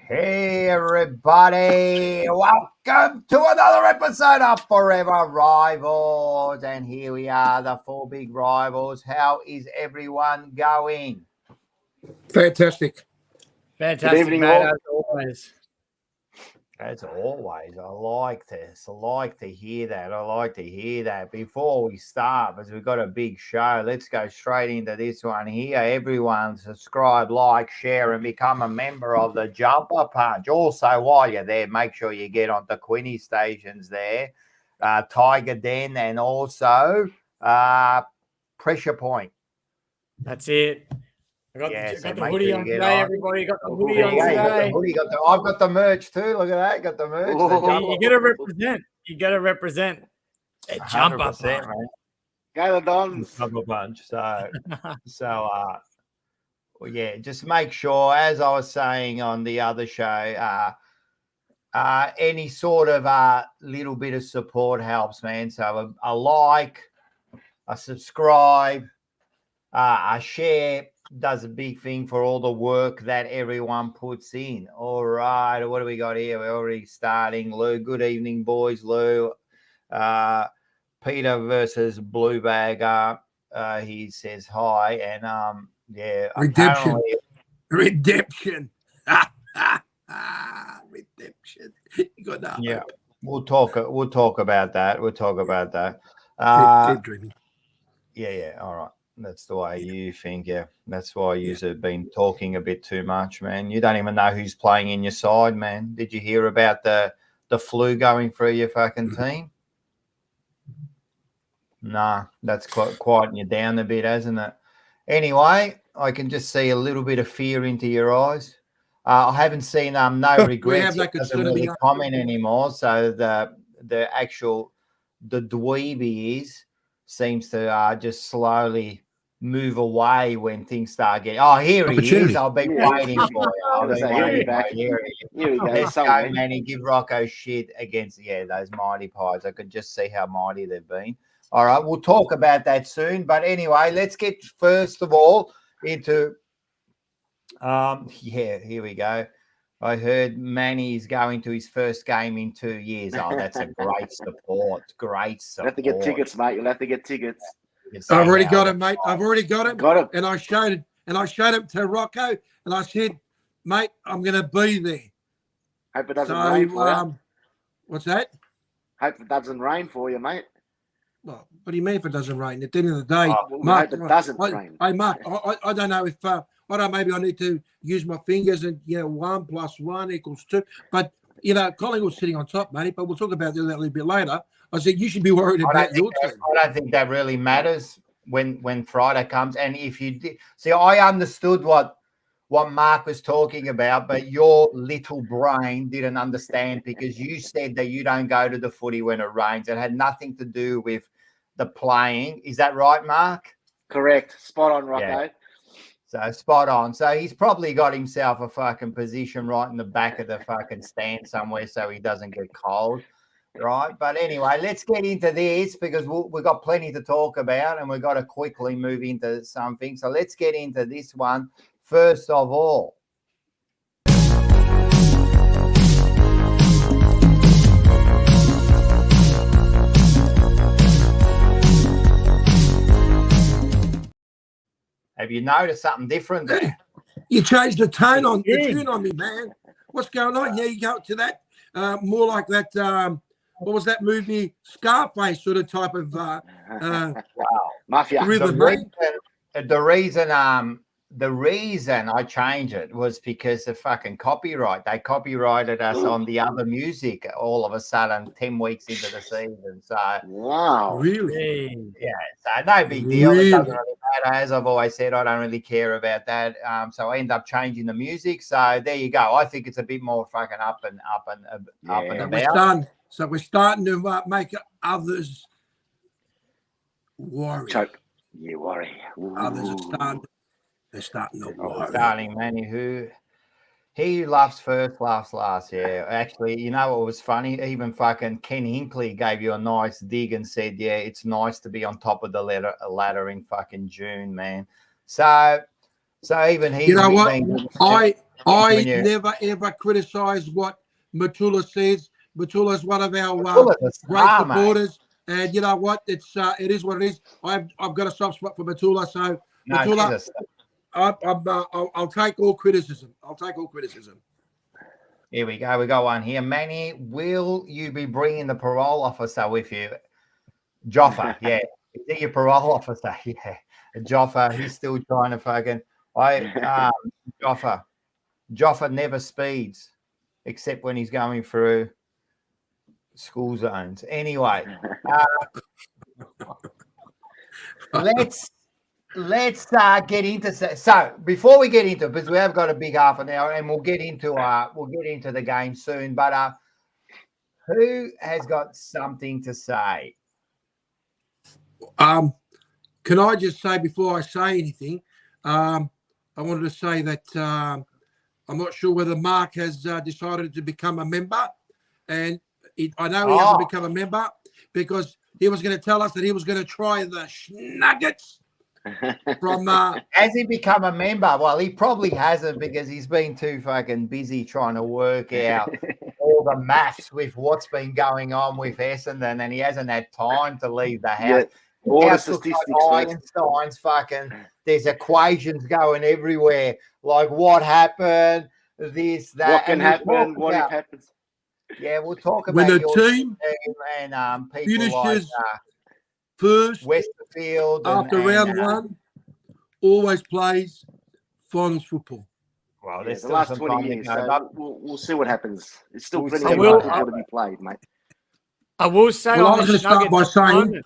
Hey everybody, welcome to another episode of Fourever Rivals, and here we are, the four big rivals. How is everyone going? Fantastic. Good evening, mate, as always. As always, I like to hear that. I like to hear that. Before we start, because we've got a big show, let's go straight into this one here. Everyone subscribe, like, share, and become a member of the Jumper Punch. Also, while you're there, make sure you get onto Quinny stations there, Tiger Den, and also Pressure Point. That's it. I got the hoodie on today, everybody. Got the hoodie on today. I've got the merch too. Look at that. Got the merch. You got to represent. You got to represent a Jumper Punch. Go the Dons. Jumper Punch. Yeah, just make sure, as I was saying on the other show, any sort of little bit of support helps, man. So a like, a subscribe, a share does a big thing for all the work that everyone puts in. All right, what do we got here? We're already starting. Lou, good evening, boys. Lou, Peter versus Blue Bagger. He says hi, and yeah, redemption. Redemption. You got that? Yeah, we'll talk about that. Keep dreaming. Yeah. All right. That's the way you think, yeah. That's why you've been talking a bit too much, man. You don't even know who's playing in your side, man. Did you hear about the flu going through your fucking team? Nah, that's quieting you down a bit, hasn't it? Anyway, I can just see a little bit of fear into your eyes. I haven't seen no regrets. It doesn't really comment anymore. So the dweeby seems to just slowly move away when things start getting. Oh, here he is. I've been waiting for you. Here he go. Let's go, Manni. Give Rocco shit against those mighty pies. I could just see how mighty they've been. All right, we'll talk about that soon. But anyway, let's get first of all into here we go. I heard Manni is going to his first game in 2 years. Oh, that's a great support. Great support. You'll have to get tickets, mate. You'll have to get tickets. I've already got it, mate. I've already got it. Got it. And I showed it. And I showed it to Rocco. And I said, mate, I'm going to be there. Hope it doesn't rain for you. What's that? Hope it doesn't rain for you, mate. Well, what do you mean if it doesn't rain? At the end of the day, Mark, hope it doesn't rain. Hey, Mark, I don't know if maybe I need to use my fingers and 1 + 1 = 2. But Collingwood's sitting on top, mate. But we'll talk about that a little bit later. I said you should be worried about your team. I don't think that really matters when Friday comes. And if you did see, I understood what Mark was talking about, but your little brain didn't understand because you said that you don't go to the footy when it rains. It had nothing to do with the playing. Is that right, Mark? Correct. Spot on, Rocco. Yeah. So spot on. So he's probably got himself a fucking position right in the back of the fucking stand somewhere so he doesn't get cold, right? But anyway, let's get into this because we've got plenty to talk about and we've got to quickly move into something. So let's get into this one first of all. Have you noticed something different there? You changed the tone on the tune on me, man. What's going on? Yeah, you go to that more like that. What was that movie? Scarface sort of type of mafia. The reason I changed it was because of fucking copyright. They copyrighted us on the other music all of a sudden 10 weeks into the season. So wow, really? Yeah. So no big deal. Really? It doesn't really matter. As I've always said, I don't really care about that. So I end up changing the music. So there you go. I think it's a bit more fucking up and about. We're starting to make others worry. Choke. You worry. Ooh. Others are starting. They're starting to worry. Starting Manni, he laughs first, laughs last. Yeah, actually, you know what was funny? Even fucking Ken Hinkley gave you a nice dig and said, "Yeah, it's nice to be on top of the ladder in fucking June, man." So even he, you know what? I never, ever criticise what Matula says. Matula's one of our great supporters. Mate. And you know what? It is what it is. I've got a soft spot for Matula. So, no, Matula, I'll take all criticism. Here we go. We got one here. Manni, will you be bringing the parole officer with you? Joffa, yeah. Is he your parole officer? Yeah. Joffa, he's still trying to fucking... Joffa never speeds except when he's going through school zones. Anyway, let's get into... So before we get into it, because we have got a big half an hour and we'll get into the game soon, but who has got something to say? Can I just say before I say anything, I wanted to say that I'm not sure whether Mark has decided to become a member, and I know he hasn't become a member because he was going to tell us that he was going to try the Schnuggets from. Has he become a member? Well, he probably hasn't because he's been too fucking busy trying to work out all the maths with what's been going on with Essendon, and he hasn't had time to leave the house. Yeah. All the statistics. Einstein's fucking, there's equations going everywhere. Like what happened, this, that. What can happen, what if happens. Yeah, we'll talk about when a team and people finishes like first Westerfield after round one, always plays finals football. Well, there's the last 20 years, so we'll see what happens. There's still plenty of football to be played, mate. I will say, well, I was going to start by saying.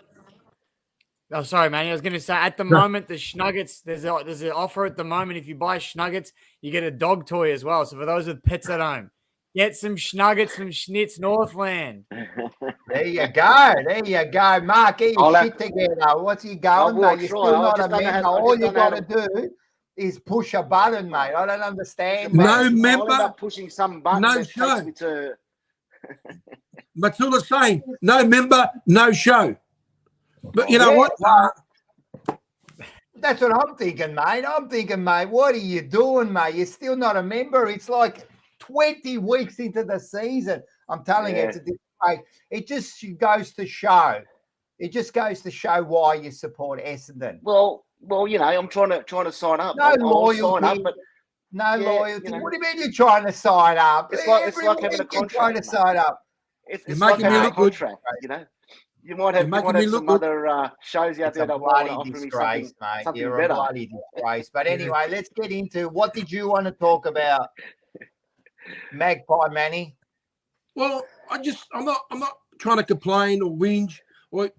Oh, sorry, man. I was going to say, at the moment, the Schnuggets, there's an offer at the moment. If you buy Schnuggets, you get a dog toy as well. So for those with pets at home, get some Schnuggets from Schnitz Northland. There you go. Mark, get your shit together. What's he going, mate? You're still not a member. All you got to do is push a button, mate. I don't understand. No member. I'll end up pushing some button no that show. Takes me to... Matula's saying, no member, no show. But you know what? That's what I'm thinking, mate. What are you doing, mate? You're still not a member. It's like 20 weeks into the season. I'm telling you, it's a disgrace. It just goes to show. It just goes to show why you support Essendon. Well, you know, I'm trying to sign up. No loyalty. Sign up, but loyalty. You know, what do you mean you're trying to sign up? It's like having a contract. You're trying to sign up. It's like having a contract, you know. You might have some other shows out there that want to offer me something You're better. a bloody disgrace. But anyway, let's get into what did you want to talk about, Magpie Manni? Well, I'm not trying to complain or whinge. It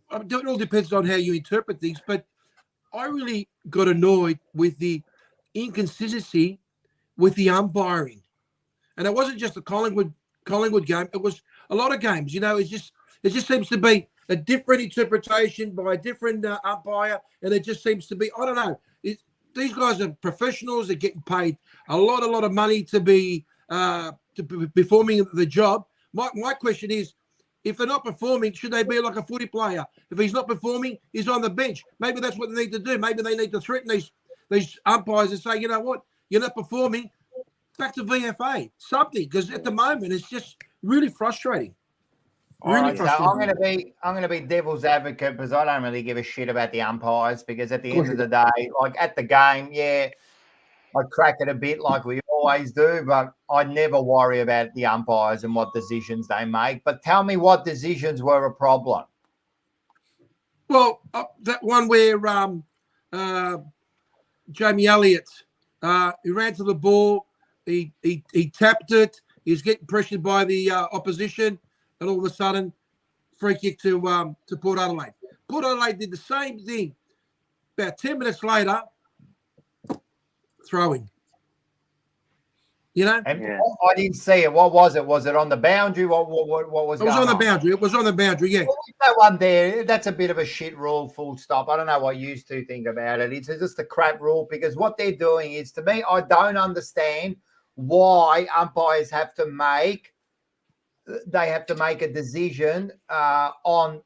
all depends on how you interpret things. But I really got annoyed with the inconsistency with the umpiring, and it wasn't just the Collingwood game. It was a lot of games. You know, it just seems to be a different interpretation by a different umpire, and it just seems to be, I don't know. These guys are professionals. They're getting paid a lot of money to be performing the job. My question is, if they're not performing, should they be like a footy player? If he's not performing, he's on the bench. Maybe that's what they need to do. Maybe they need to threaten these umpires and say, you know what, you're not performing, back to VFA, something. Because at the moment, it's just really frustrating. Really frustrating. So I'm going to be devil's advocate because I don't really give a shit about the umpires because at the end of the day, like at the game, I crack it a bit like we always do, but I never worry about the umpires and what decisions they make. But tell me what decisions were a problem. Well, that one where Jamie Elliott, he ran to the ball, he tapped it, he was getting pressured by the opposition, and all of a sudden, free kick to Port Adelaide. Port Adelaide did the same thing. About 10 minutes later, throw-in. You know? And I didn't see it. What was it? Was it on the boundary? What was it? It was on the boundary. It was on the boundary, yeah. That one there, that's a bit of a shit rule, full stop. I don't know what you two think about it. It's just a crap rule because what they're doing is, to me, I don't understand why umpires have to make a decision on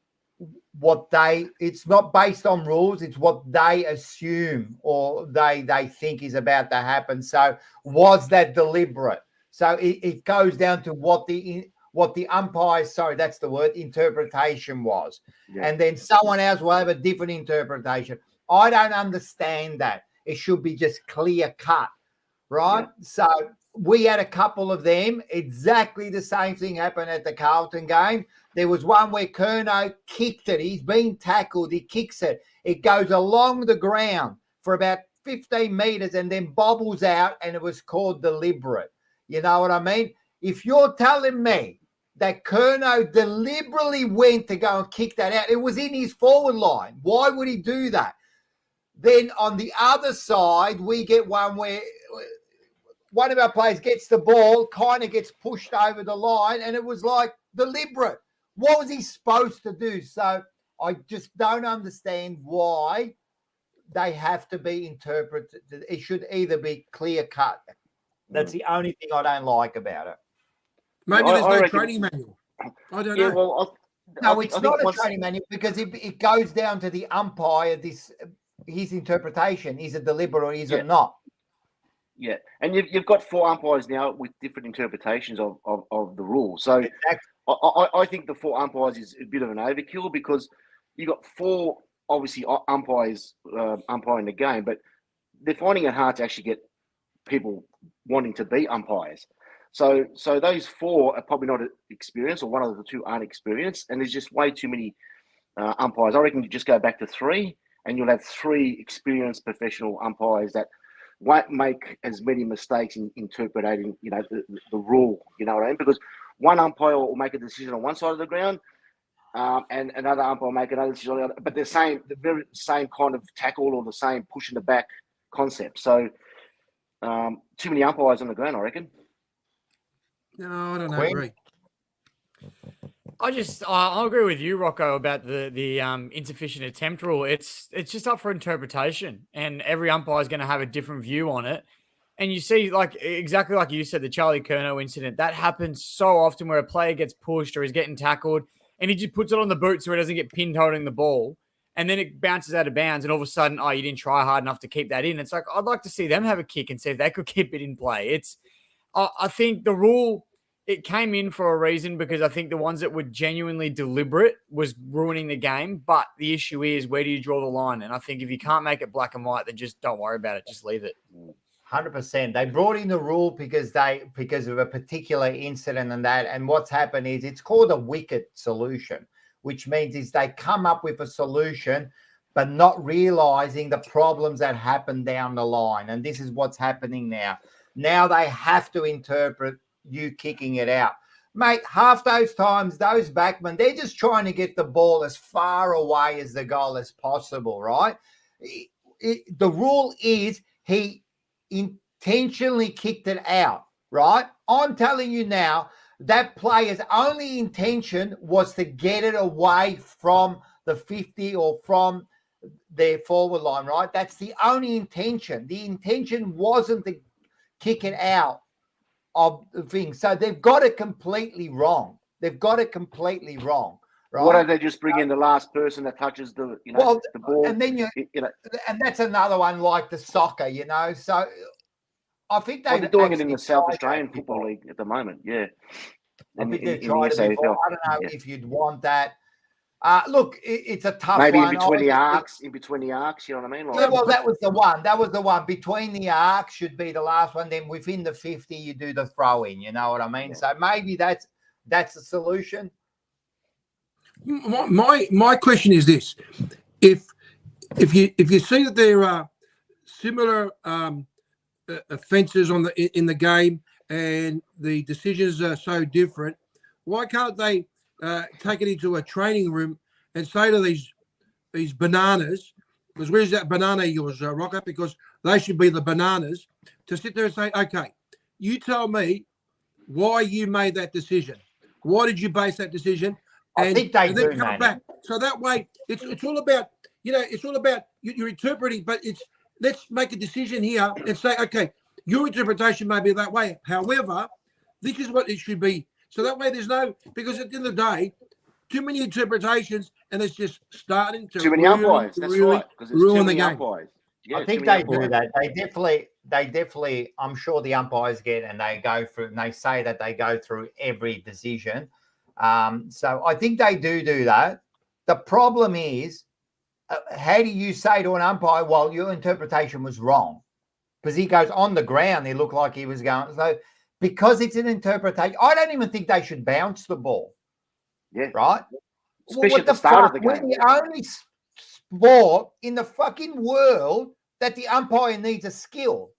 it's not based on rules, it's what they assume or they think is about to happen. So was that deliberate? So it goes down to what the umpire, sorry, that's the word, interpretation was. Yeah. And then someone else will have a different interpretation. I don't understand that. It should be just clear cut, right? Yeah. So we had a couple of them. Exactly the same thing happened at the Carlton game. There was one where Curnow kicked it. He's been tackled. He kicks it. It goes along the ground for about 15 metres and then bobbles out, and it was called deliberate. You know what I mean? If you're telling me that Curnow deliberately went to go and kick that out, it was in his forward line. Why would he do that? Then on the other side, we get one where one of our players gets the ball, kind of gets pushed over the line, and it was like deliberate. What was he supposed to do? So I just don't understand why they have to be interpreted. It should either be clear cut. That's the only thing I don't like about it. Maybe there's no training manual. I don't know. Well, no, it's not a training manual because it goes down to the umpire, his interpretation. Is it deliberate or is it not? Yeah, and you've got 4 umpires now with different interpretations of the rule. So exactly. I think the 4 umpires is a bit of an overkill because you've got 4, obviously, umpires umpiring the game, but they're finding it hard to actually get people wanting to be umpires. So those 4 are probably not experienced, or one of the 2 aren't experienced, and there's just way too many umpires. I reckon you just go back to 3, and you'll have 3 experienced professional umpires that won't make as many mistakes in interpreting, the rule. You know what I mean? Because one umpire will make a decision on one side of the ground, and another umpire will make another decision on the other. But the very same kind of tackle or the same push in the back concept. So too many umpires on the ground, I reckon. No, I don't agree. I agree with you, Rocco, about the insufficient attempt rule. It's just up for interpretation, and every umpire is going to have a different view on it. And you see, exactly like you said, the Charlie Curnow incident, that happens so often where a player gets pushed or he's getting tackled, and he just puts it on the boot so he doesn't get pinned holding the ball, and then it bounces out of bounds, and all of a sudden, you didn't try hard enough to keep that in. It's like, I'd like to see them have a kick and see if they could keep it in play. I think the rule, it came in for a reason because I think the ones that were genuinely deliberate was ruining the game. But the issue is, where do you draw the line? And I think if you can't make it black and white, then just don't worry about it. Just leave it. 100%. They brought in the rule because of a particular incident and that. And what's happened is it's called a wicket solution, which means is they come up with a solution, but not realizing the problems that happen down the line. And this is what's happening now. Now they have to interpret you kicking it out. Mate, half those times, those backmen, they're just trying to get the ball as far away as the goal as possible, right? The rule is he intentionally kicked it out, right? I'm telling you now, that player's only intention was to get it away from the 50 or from their forward line, right? That's the only intention. The intention wasn't to kick it out of the thing. So they've got it completely wrong. Right? Why don't they just bring in the last person that touches the ball? And then and that's another one like the soccer, So I think they're doing it in the South Australian Football League at the moment. Yeah, I think they've tried it before. I don't know if you'd want that. Look, it's a tough one. Maybe in between the arcs, you know what I mean? That was the one. That was the one. Between the arcs should be the last one. Then within the 50, you do the throw-in. You know what I mean? Yeah. So maybe that's the solution. My question is this: if you see that there are similar offences in the game and the decisions are so different, why can't they take it into a training room and say to these bananas, because where's that banana yours, Rocco? Because they should be the bananas, to sit there and say, okay, you tell me why you made that decision. Why did you base that decision? And, I think they and then come back. So that way, it's all about, it's all about you're interpreting, but let's make a decision here and say, okay, your interpretation may be that way. However, this is what it should be. So that way because at the end of the day, too many interpretations and it's just starting to too many umpires. That's right, because there's too many umpires. Yeah, I think they do that. They definitely. I'm sure the umpires get and they go through and they say that they go through every decision. So I think they do that. The problem is, how do you say to an umpire, "Well, your interpretation was wrong," because he goes on the ground. He looked like he was going. So because it's an interpretation, I don't even think they should bounce the ball. Yeah, right. Especially at the start of the game. We're the only sport in the fucking world that the umpire needs a skill.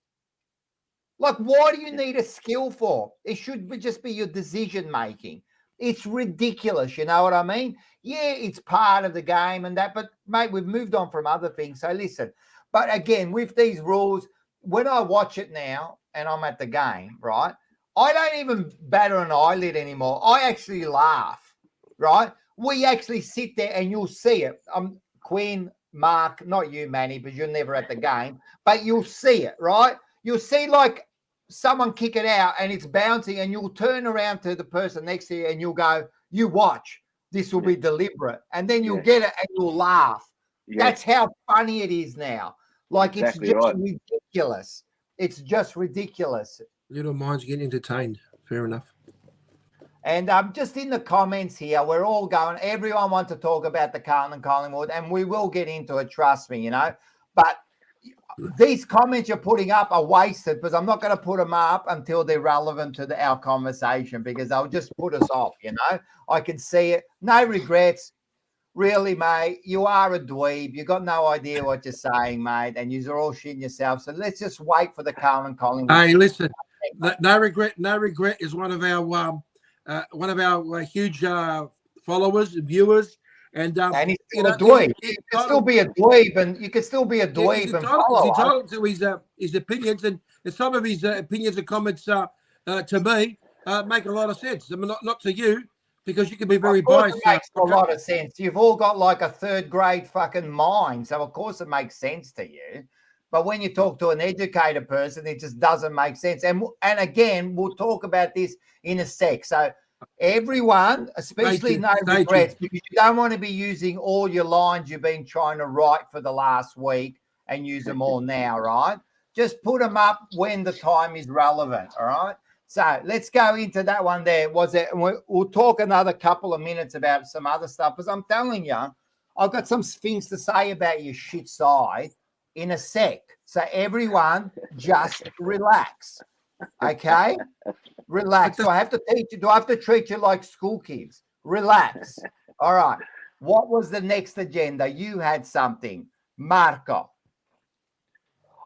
Like, why do you need a skill for? It should just be your decision making. It's ridiculous. You know what I mean? Yeah, it's part of the game and that, but mate, we've moved on from other things. So listen, but again, with these rules, when I watch it now and I'm at the game, right, I don't even batter an eyelid anymore. I actually laugh, right? We actually sit there and you'll see it. Quinn, Mark, not you, Manni, because you're never at the game, but you'll see it, right? You'll see like someone kick it out and it's bouncing and you'll turn around to the person next to you and you'll go, you watch, this will be deliberate. And then you'll get it and you'll laugh. That's how funny it is now. Like, exactly, it's just ridiculous. It's just ridiculous. Little minds get entertained. Fair enough. And just in the comments here, we're all going, everyone wants to talk about the Carlton and Collingwood, and we will get into it, trust me, you know. But these comments you're putting up are wasted because I'm not going to put them up until they're relevant to our conversation because they'll just put us off, you know. I can see it. No regrets. Really, mate, you are a dweeb. You got no idea what you're saying, mate, and you're all shitting yourself. So let's just wait for the Carlton and Collingwood. Hey, listen, no regret. No regret is one of our huge followers and viewers, and he's still a dweeb. You can still be a dweeb, and you can still be a dweeb. He's entitled to his opinions, and some of his opinions and comments to me make a lot of sense. I mean, not to you, because you can be very biased. It makes a lot of sense. You've all got like a third grade fucking mind, so of course it makes sense to you. But when you talk to an educated person, it just doesn't make sense. And again, we'll talk about this in a sec. So everyone, especially no regrets, because you don't want to be using all your lines you've been trying to write for the last week and use them all now, right? Just put them up when the time is relevant, all right? So let's go into that one there. We'll talk another couple of minutes about some other stuff, because I'm telling you, I've got some things to say about your shit side in a sec. So everyone just relax, okay? Relax. Do I have to teach you? Do I have to treat you like school kids? Relax. All right. What was the next agenda? You had something, Marco.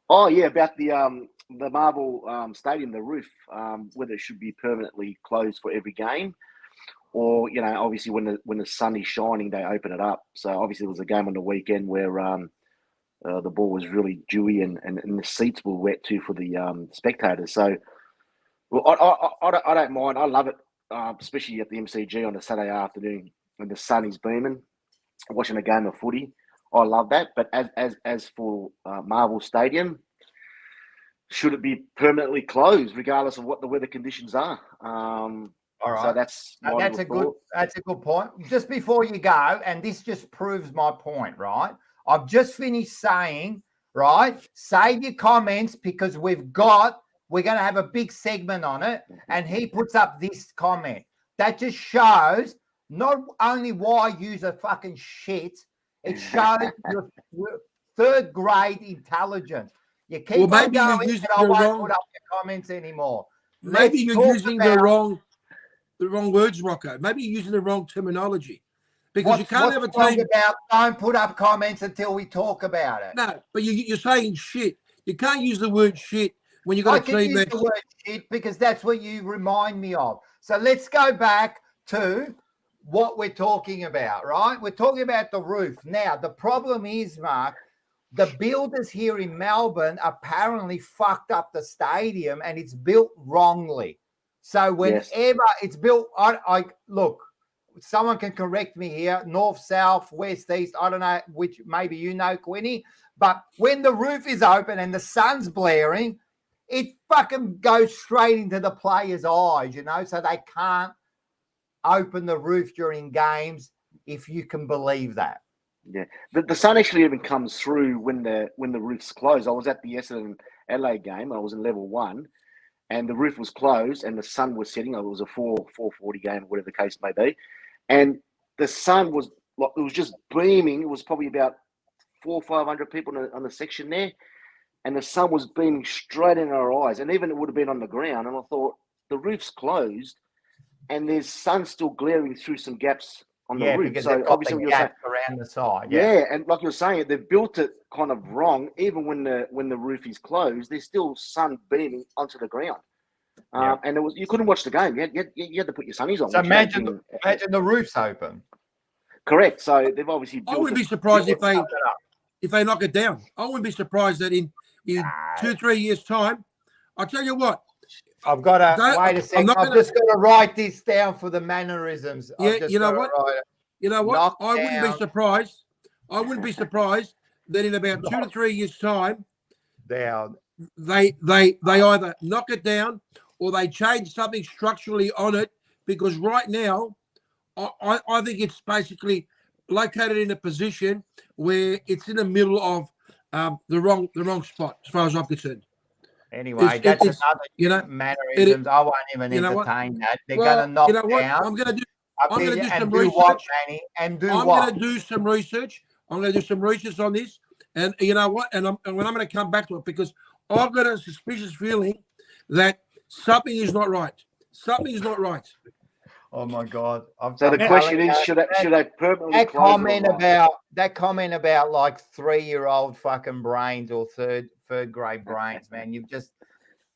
Oh yeah, about the Marvel Stadium, the roof, whether it should be permanently closed for every game, or obviously when the sun is shining, they open it up. So obviously there was a game on the weekend where the ball was really dewy and the seats were wet too for the spectators. So well, I don't mind. I love it, especially at the MCG on a Saturday afternoon when the sun is beaming, watching a game of footy. I love that. But as for Marvel Stadium, should it be permanently closed regardless of what the weather conditions are? All right. So that's a good point. Just before you go, and this just proves my point, right? I've just finished saying, right, save your comments because we're going to have a big segment on it. And he puts up this comment. That just shows not only why use a fucking shit, it shows your third grade intelligence. You keep on going, and I won't put up your comments anymore. Maybe you're using the wrong words, Rocco. Maybe you're using the wrong terminology. Because you can't have a team about don't put up comments until we talk about it. No, but you're saying shit. You can't use the word shit when you've got a team I can use the word shit because that's what you remind me of. So let's go back to what we're talking about, right? We're talking about the roof. Now, the problem is, Mark, the builders here in Melbourne apparently fucked up the stadium and it's built wrongly. So whenever it's built, I look, someone can correct me here, north, south, west, east, I don't know which, maybe you know, Quinny, but when the roof is open and the sun's blaring, it fucking goes straight into the players' eyes, so they can't open the roof during games if you can believe that. Yeah, the sun actually even comes through when the roof's closed. I was at the Essendon LA game. I was in level 1, and the roof was closed, and the sun was setting. It was a 4:40 game, whatever the case may be, and the sun was like it was just beaming. It was probably about 400 or 500 people on the section there, and the sun was beaming straight in our eyes. And even it would have been on the ground. And I thought the roof's closed, and there's sun still glaring through some gaps on the roof. Because so they've got obviously, the you're saying, gaps around the side. yeah, and like you're saying, they've built it kind of wrong. Even when the roof is closed, there's still sun beaming onto the ground. And you couldn't watch the game. You had to put your sunnies on. So imagine the roof's open. Correct. So they've obviously. I wouldn't be surprised if they knock it down. I wouldn't be surprised that in 2-3 years' time. I'll tell you what. I've got to wait a second. I'm just going to write this down for the mannerisms. Yeah, you know what? You know what? I wouldn't be surprised. I wouldn't be surprised that in about 2 to 3 years' time, they either knock it down or they change something structurally on it. Because right now, I think it's basically located in a position where it's in the middle of the wrong spot, as far as I'm concerned. Anyway, that's another mannerisms. I won't even entertain that. They're going to knock down. I'm going to do some research. What, Manny? And do I'm what? going to do some research. I'm going to do some research on this. And you know what? And when I'm going to come back to it, because I've got a suspicious feeling that something is not right. Something is not right. Oh my God! So the question is, should I permanently that comment about like 3-year-old fucking brains or third grade brains, man?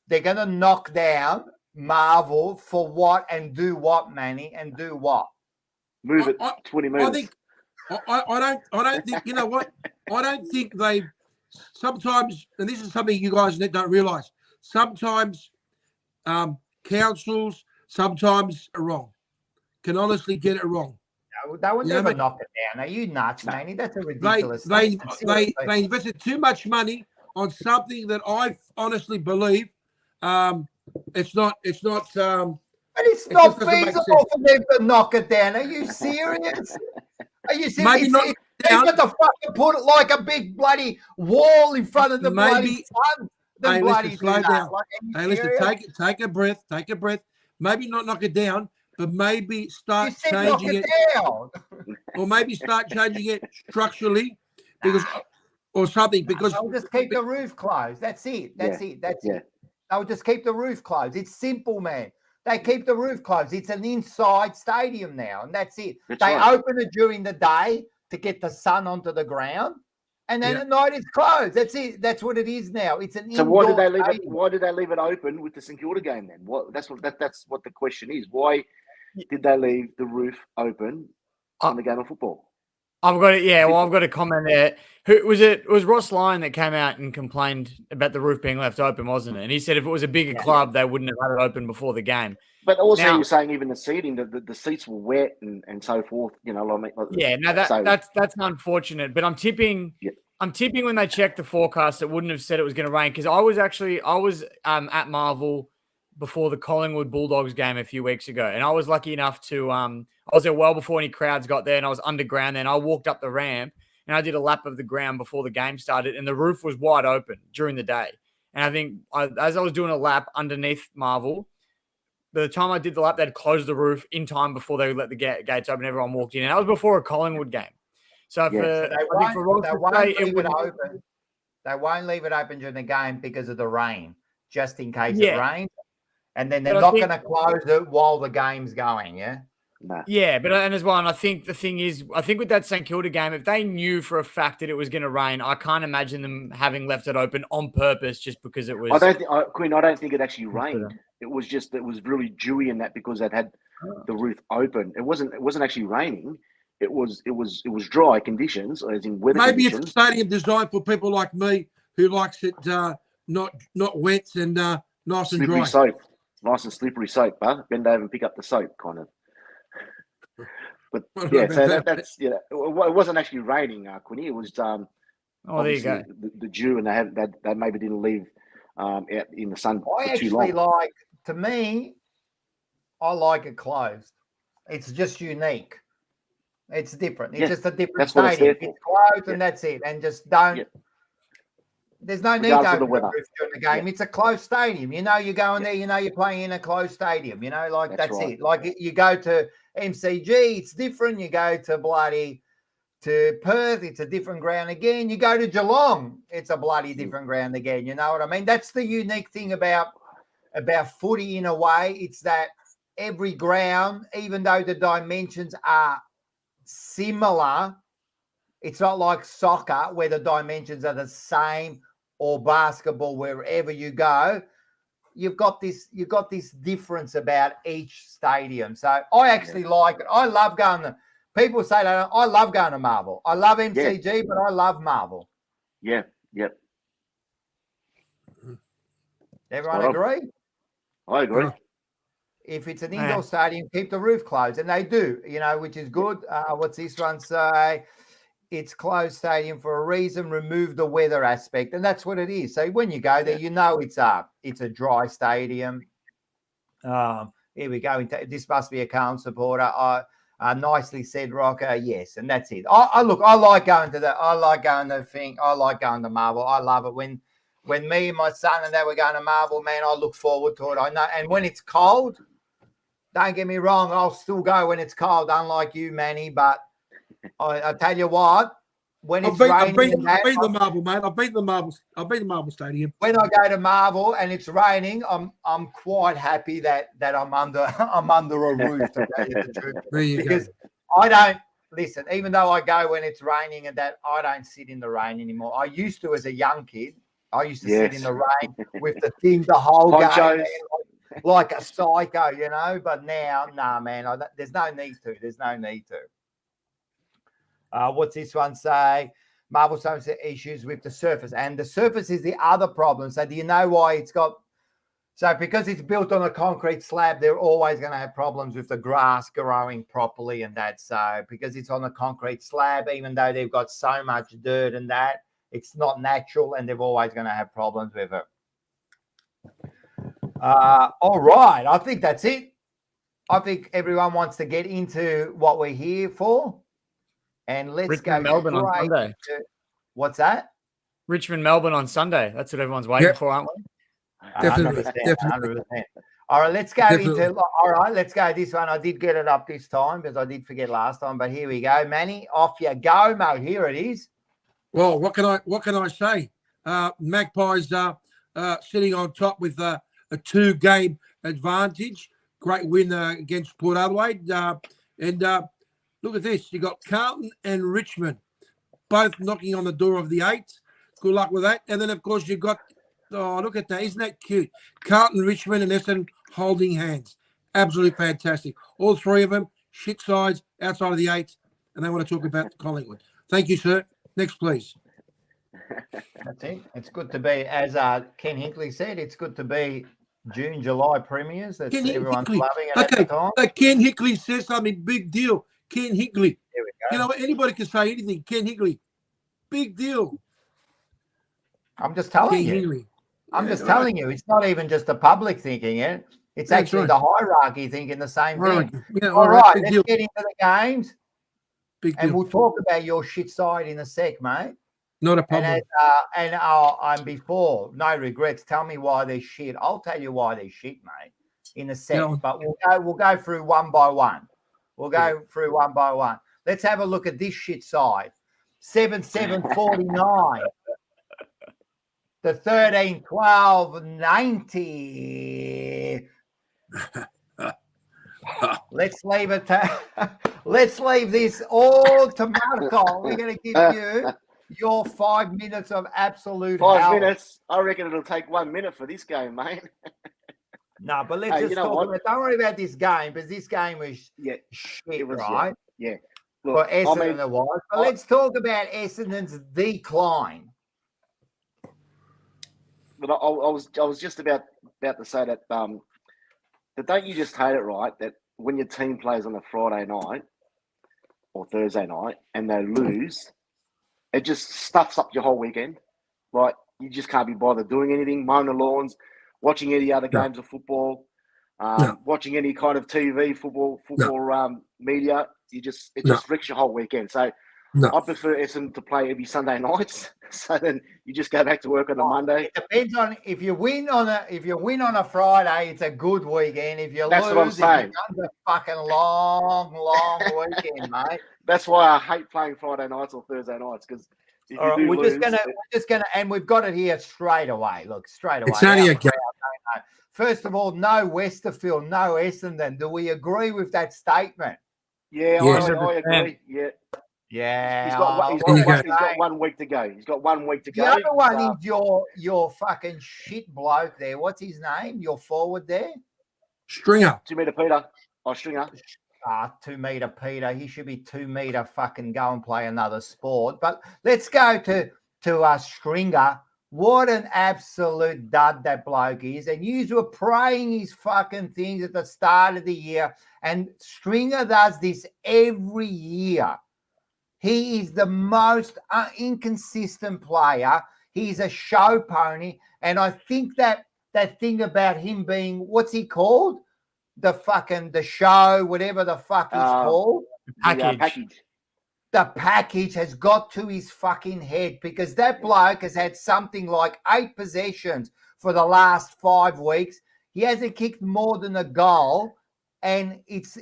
They're gonna knock down Marvel for what and do what, Manny, and do what? Move it 20 minutes. I don't think you know what? I don't think they sometimes, and this is something you guys don't realise. Sometimes councils sometimes are wrong. Can honestly get it wrong. No, they would never knock it down. Are you nuts, Manny? That's a ridiculous thing. They invested too much money on something that I honestly believe it's not. But it's not feasible for them to knock it down. Are you serious? Are you serious? Maybe not. They've got to fucking put it like a big bloody wall in front of the bloody sun. Hey, listen, slow down. Hey, listen, take a breath. Take a breath. Maybe not knock it down, but maybe start changing it down. Or maybe start changing it structurally or something. Because I'll just keep the roof closed. That's it. That's it. They'll just keep the roof closed. It's simple, man. They keep the roof closed. It's an inside stadium now, and that's it. They open it during the day to get the sun onto the ground, and then at night it's closed. That's it. That's what it is now. It's an so why did they leave it? Why did they leave it open with the St Kilda game then? That's what the question is. Why did they leave the roof open on the game of football? I've got it. Yeah, well, I've got a comment there. Who was it? It was Ross Lyon that came out and complained about the roof being left open, wasn't it? And he said if it was a bigger club, they wouldn't have had it open before the game. But also, you're saying even the seating, the seats were wet and so forth. You know, that's unfortunate. But I'm tipping. Yeah. I'm tipping when they checked the forecast, it wouldn't have said it was going to rain because I was at Marvel before the Collingwood Bulldogs game a few weeks ago, and I was lucky enough to I was there well before any crowds got there, and I was underground. Then I walked up the ramp and I did a lap of the ground before the game started, and the roof was wide open during the day. And I think as I was doing a lap underneath Marvel, by the time I did the lap, they'd closed the roof in time before they let the gates open. Everyone walked in, and that was before a Collingwood game. So they won't leave it open during the game because of the rain, just in case it rains. And then they're not going to close it while the game's going, yeah? No. Yeah, and as well, and I think the thing is, I think with that St Kilda game, if they knew for a fact that it was going to rain, I can't imagine them having left it open on purpose just because it was. Quinn, I don't think it actually rained. It was really dewy in that because they'd had the roof open. It wasn't actually raining. It was dry conditions, as in weather. Maybe conditions. It's a stadium designed for people like me who likes it not wet and nice and slippery dry. Soap, nice and slippery soap. Bend over and pick up the soap, kind of. But yeah, so that's it wasn't actually raining, Quinny. It was there you go. The dew, and they maybe didn't leave out in the sun for too long. To me, I like it closed. It's just unique. It's different. It's Yeah, just a different that's what it's stadium. there for. It's closed Yeah. and that's it. And just don't. Yeah. There's no need Regardless to of the open the weather. roof during the game. Yeah. It's a closed stadium. You know, you're going Yeah. there. You know, you're playing in a closed stadium. You know, like that's right. it. Like you go to MCG, it's different. You go to Perth, it's a different ground again. You go to Geelong, it's a bloody different ground again. You know what I mean? That's the unique thing about footy in a way. It's that every ground, even though the dimensions are similar, it's not like soccer where the dimensions are the same, or basketball, wherever you go. You've got this difference about each stadium. So I actually like it. I love going to, people say that I love going to Marvel. I love MCG, but I love Marvel. Yeah, yep. Everyone agree? I agree. If it's an indoor stadium, keep the roof closed. And they do, you know, which is good. What's this one say? It's closed stadium for a reason. Remove the weather aspect, and that's what it is. So when you go there, you know it's a dry stadium. Here we go. This must be a Carlton supporter. Nicely said, Rocco. Yes, and that's it. I like going to that. I like going to thing. I like going to Marvel. I love it when me and my son and that were going to Marvel. Man, I look forward to it. I know, and when it's cold, don't get me wrong, I'll still go when it's cold. Unlike you, Manny, but. I tell you what, when it's raining, I've beaten the Marvel, mate. I've beaten the Marvel Stadium. When I go to Marvel and it's raining, I'm quite happy that I'm under a roof. To tell you the truth, because I don't listen. Even though I go when it's raining and that, I don't sit in the rain anymore. I used to as a young kid. I used to sit in the rain with the thing the whole game, like a psycho, you know. But now, nah, man. There's no need to. There's no need to. What's this one say? Marvel has issues with the surface, and the surface is the other problem. So do you know why it's got? So because it's built on a concrete slab, they're always going to have problems with the grass growing properly, and that. So because it's on a concrete slab, even though they've got so much dirt and that, it's not natural, and they're always going to have problems with it. All right, I think that's it. I think everyone wants to get into what we're here for. And let's Richmond, go Melbourne on Sunday. What's that? Richmond, Melbourne on Sunday. That's what everyone's waiting for, aren't we? Definitely. 100%. All right, let's go into. All right, let's go this one. I did get it up this time because I did forget last time, but here we go, Manny. Off you go, mate. Here it is. Well, what can I say? Magpies sitting on top with a 2-game advantage. Great win against Port Adelaide, and. Look at this. You got Carlton and Richmond both knocking on the door of the 8. Good luck with that. And then, of course, you've got, look at that. Isn't that cute? Carlton, Richmond, and Essendon holding hands. Absolutely fantastic. All three of them, shit sides outside of the 8. And they want to talk about Collingwood. Thank you, sir. Next, please. That's it. It's good to be, as Ken Hinkley said, it's good to be June, July premiers. That's everyone's loving it at the time. Ken Hinkley says something, big deal. Ken Hinkley. You know, anybody can say anything. Ken Hinkley. Big deal. I'm just telling you. I'm just telling you. It's not even just the public thinking it. It's actually the hierarchy thinking the same thing. Yeah, all right, let's get into the games. Big deal. And we'll talk about your shit side in a sec, mate. Not a problem. And before, no regrets. Tell me why they're shit. I'll tell you why they're shit, mate, in a sec. Yeah. But we'll go through one by one. We'll go through one by one. Let's have a look at this shit side. 7-7-49. The 13-12-90. Let's leave it let's leave this all to Marco. We're going to give you your 5 minutes of absolute 5 minutes. I reckon it'll take 1 minute for this game, mate. No, but let's just talk about. Don't worry about this game because this game was shit, right? Yeah. Look, for Essendon it was. But let's talk about Essendon's decline. But I was just about to say that. But don't you just hate it, right? That when your team plays on a Friday night or Thursday night and they lose, it just stuffs up your whole weekend. Like you just can't be bothered doing anything, mowing the lawns, watching any other games of football. Watching any kind of TV, football media, it just wrecks your whole weekend. So I prefer Essendon to play every Sunday nights. So then you just go back to work on a Monday. It depends on if you win on a Friday, it's a good weekend. If you That's lose, what I'm saying. It becomes a fucking long weekend, mate. That's why I hate playing Friday nights or Thursday nights, because if you do lose, we're just gonna, and we've got it here straight away. Look, straight away. It's only a game. First of all, no Westerfield, no Essendon. Do we agree with that statement? Yeah, Yes. I agree. Yeah. Yeah. He's got 1 week to go. He's got 1 week to go. The other one is your fucking shit bloke there. What's his name? Your forward there? Stringer. 2 meter Peter. Oh, Stringer. 2 meter Peter. He should be 2 meter fucking go and play another sport. But let's go to Stringer. What an absolute dud that bloke is. And you were praying his fucking things at the start of the year. And Stringer does this every year. He is the most inconsistent player. He's a show pony. And I think that thing about him being, what's he called? The show, whatever the fuck he's called. Package. The package has got to his fucking head, because that bloke has had something like 8 possessions for the last 5 weeks. He hasn't kicked more than a goal, and it's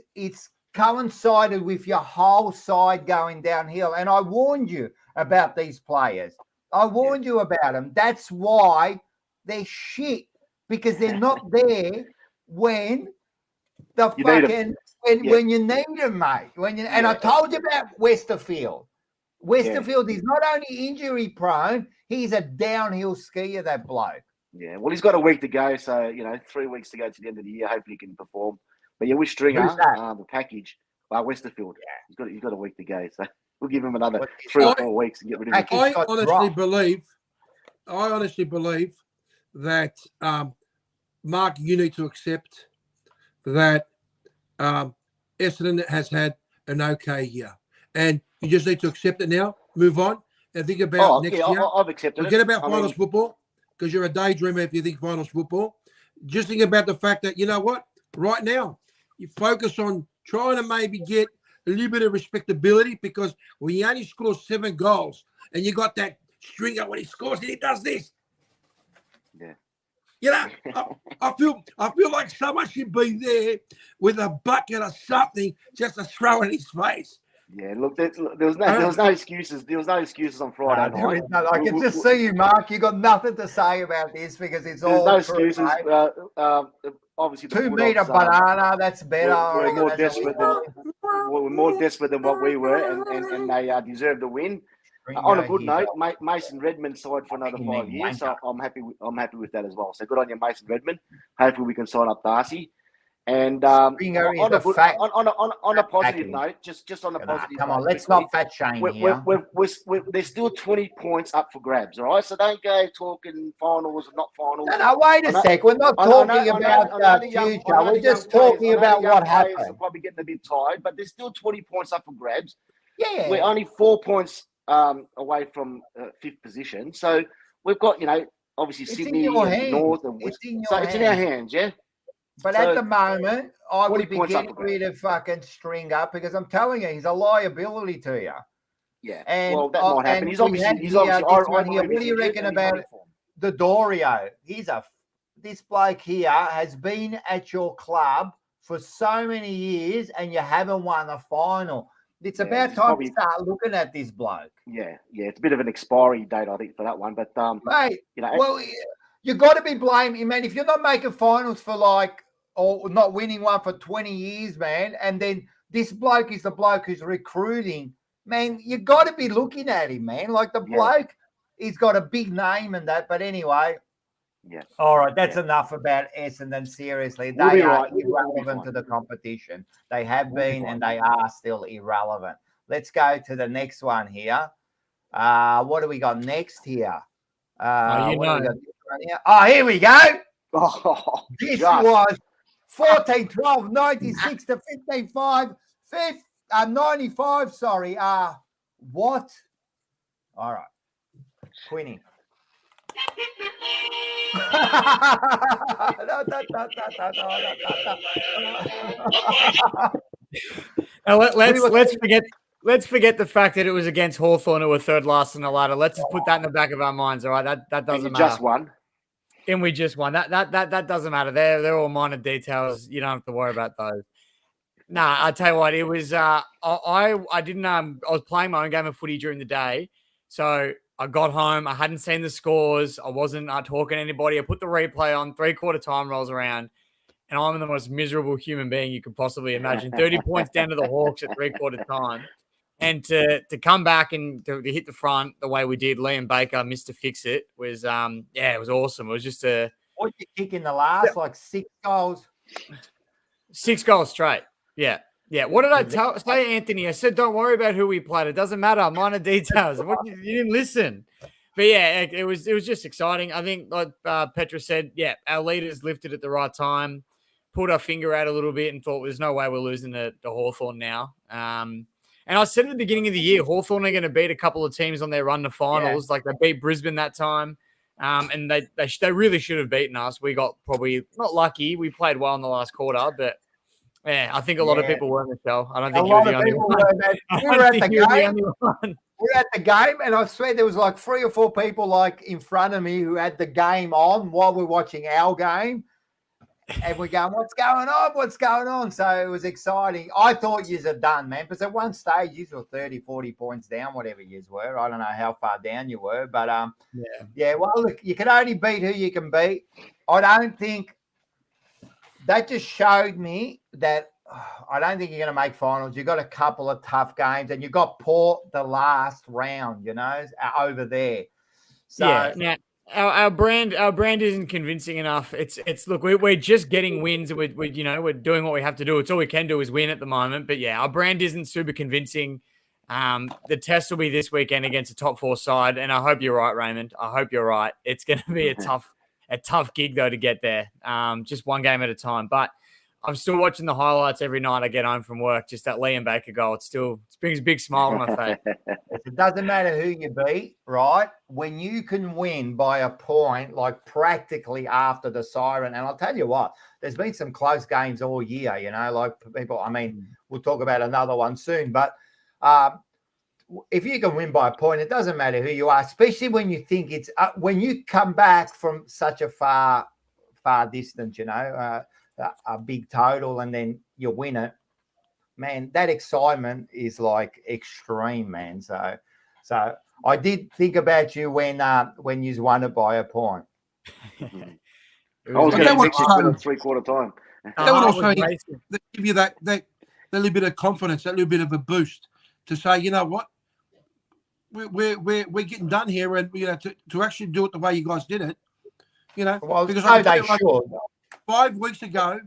coincided with your whole side going downhill. And I warned you about these players. I warned you about them. That's why they're shit, because they're not there when when you need them, mate. And I told you about Westerfield. Westerfield is not only injury prone, he's a downhill skier, that bloke. Yeah, well, he's got a week to go, so 3 weeks to go to the end of the year. Hopefully, he can perform. But yeah, with Stringer, the package, Westerfield, he's got a week to go, so we'll give him another 3 or 4 weeks and get rid of him. I honestly believe that Mark, you need to accept that Essendon has had an okay year, and you just need to accept it now. Move on and think about next year. I've accepted Forget about finals football, because you're a daydreamer if you think finals football. Just think about the fact that, you know what, right now you focus on trying to maybe get a little bit of respectability, because when you only score 7 goals and you got that Stringer, when he scores and he does this. Yeah. I feel like someone should be there with a bucket or something just to throw in his face. Yeah, look, there was no excuses. There was no excuses on Friday night. I can just see you, Mark. You got nothing to say about this, because it's all no excuses. Obviously, 2 meter banana. That's better. We're more desperate than what we were, and they deserve the win. On a good note, Mason Redmond signed for another 5 years, so I'm happy with that as well. So good on you, Mason Redmond. Hopefully we can sign up Darcy. And on a positive note, just on a positive come on, note, let's not fat shame here. There's still 20 points up for grabs, all right? So don't go talking finals or not finals. No, wait a sec. We're not talking about the future. We're just talking about what happened. Are probably getting a bit tired, but there's still 20 points up for grabs. Yeah. We're only 4 points away from 5th position. So we've got, obviously it's Sydney and North and West. It's in our hands, yeah? But at the moment, I would be getting rid of fucking Stringer, because I'm telling you, he's a liability to you. Yeah, and, well, that might happen. He's obviously what do you reckon about the Dorio? This bloke here has been at your club for so many years, and you haven't won a final. It's about time to start looking at this bloke. Yeah, it's a bit of an expiry date, I think, for that one. But mate, you got to be blaming, man. If you're not making finals for or not winning one for 20 years, man, and then this bloke is the bloke who's recruiting, man, you got to be looking at him, man. Like the bloke, he's got a big name and that. But anyway, all right, that's enough about Essendon. Seriously, they are irrelevant to the competition. They have been, and they are still irrelevant. Let's go to the next one here. What do we got next here? Here we go. This was 14-12, 96 to 15-5, 95, sorry. What? All right. Quinny. Now let's forget the fact that it was against Hawthorn, who were third last on the ladder. Let's just put that in the back of our minds. All right, that doesn't matter. Just won. And we just won. That doesn't matter. They're all minor details. You don't have to worry about those. Nah, I tell you what, it was. I didn't. I was playing my own game of footy during the day, so I got home. I hadn't seen the scores. I wasn't talking to anybody. I put the replay on. 3/4 time rolls around, and I'm the most miserable human being you could possibly imagine. 30 points down to the Hawks at 3/4 time, and to come back and to hit the front the way we did. Liam Baker missed to fix it. Was it was awesome. It was just what you kick in the last like 6 goals. 6 goals straight. Yeah. What did I say, Anthony? I said, don't worry about who we played. It doesn't matter. Minor details. You didn't listen. But yeah, it was just exciting. I think, like Petra said, yeah, our leaders lifted at the right time, pulled our finger out a little bit, and thought there's no way we're losing to Hawthorn now. And I said at the beginning of the year, Hawthorn are going to beat a couple of teams on their run to finals. Yeah. Like they beat Brisbane that time. And they really should have beaten us. We got probably not lucky. We played well in the last quarter, but yeah, I think a lot of people were in the show. I don't think you were the only one. We were at the game. We were at the game, and I swear there was like 3 or 4 people like in front of me who had the game on while we're watching our game. And we're going, what's going on? What's going on? So it was exciting. I thought yous are done, man. Because at one stage, yous were 30, 40 points down, whatever yous were. I don't know how far down you were. But, yeah, well, look, you can only beat who you can beat. I don't think that just showed me that I don't think you're going to make finals. You've got a couple of tough games, and you've got Port the last round, over there. So, yeah, now, our brand isn't convincing enough. It's look, we're just getting wins. We're doing what we have to do. It's all we can do is win at the moment. But yeah, our brand isn't super convincing. The test will be this weekend against a top 4 side, and I hope you're right, Raymond. I hope you're right. It's going to be a tough gig though to get there. Just one game at a time. But I'm still watching the highlights every night I get home from work. Just that Liam Baker goal. It brings a big smile on my face. It doesn't matter who you beat, right? When you can win by a point, like practically after the siren, and I'll tell you what, there's been some close games all year, like people, I mean, we'll talk about another one soon, but if you can win by a point, it doesn't matter who you are, especially when you think it's, when you come back from such a far distance, a big total, and then you win it, man, that excitement is like extreme, man. So I did think about you when you won it by a point. I was going to mention it at 3/4 time. That would also give you that little bit of confidence, that little bit of a boost to say, you know what, we're getting done here, and to actually do it the way you guys did it, well, because they should. 5 weeks ago,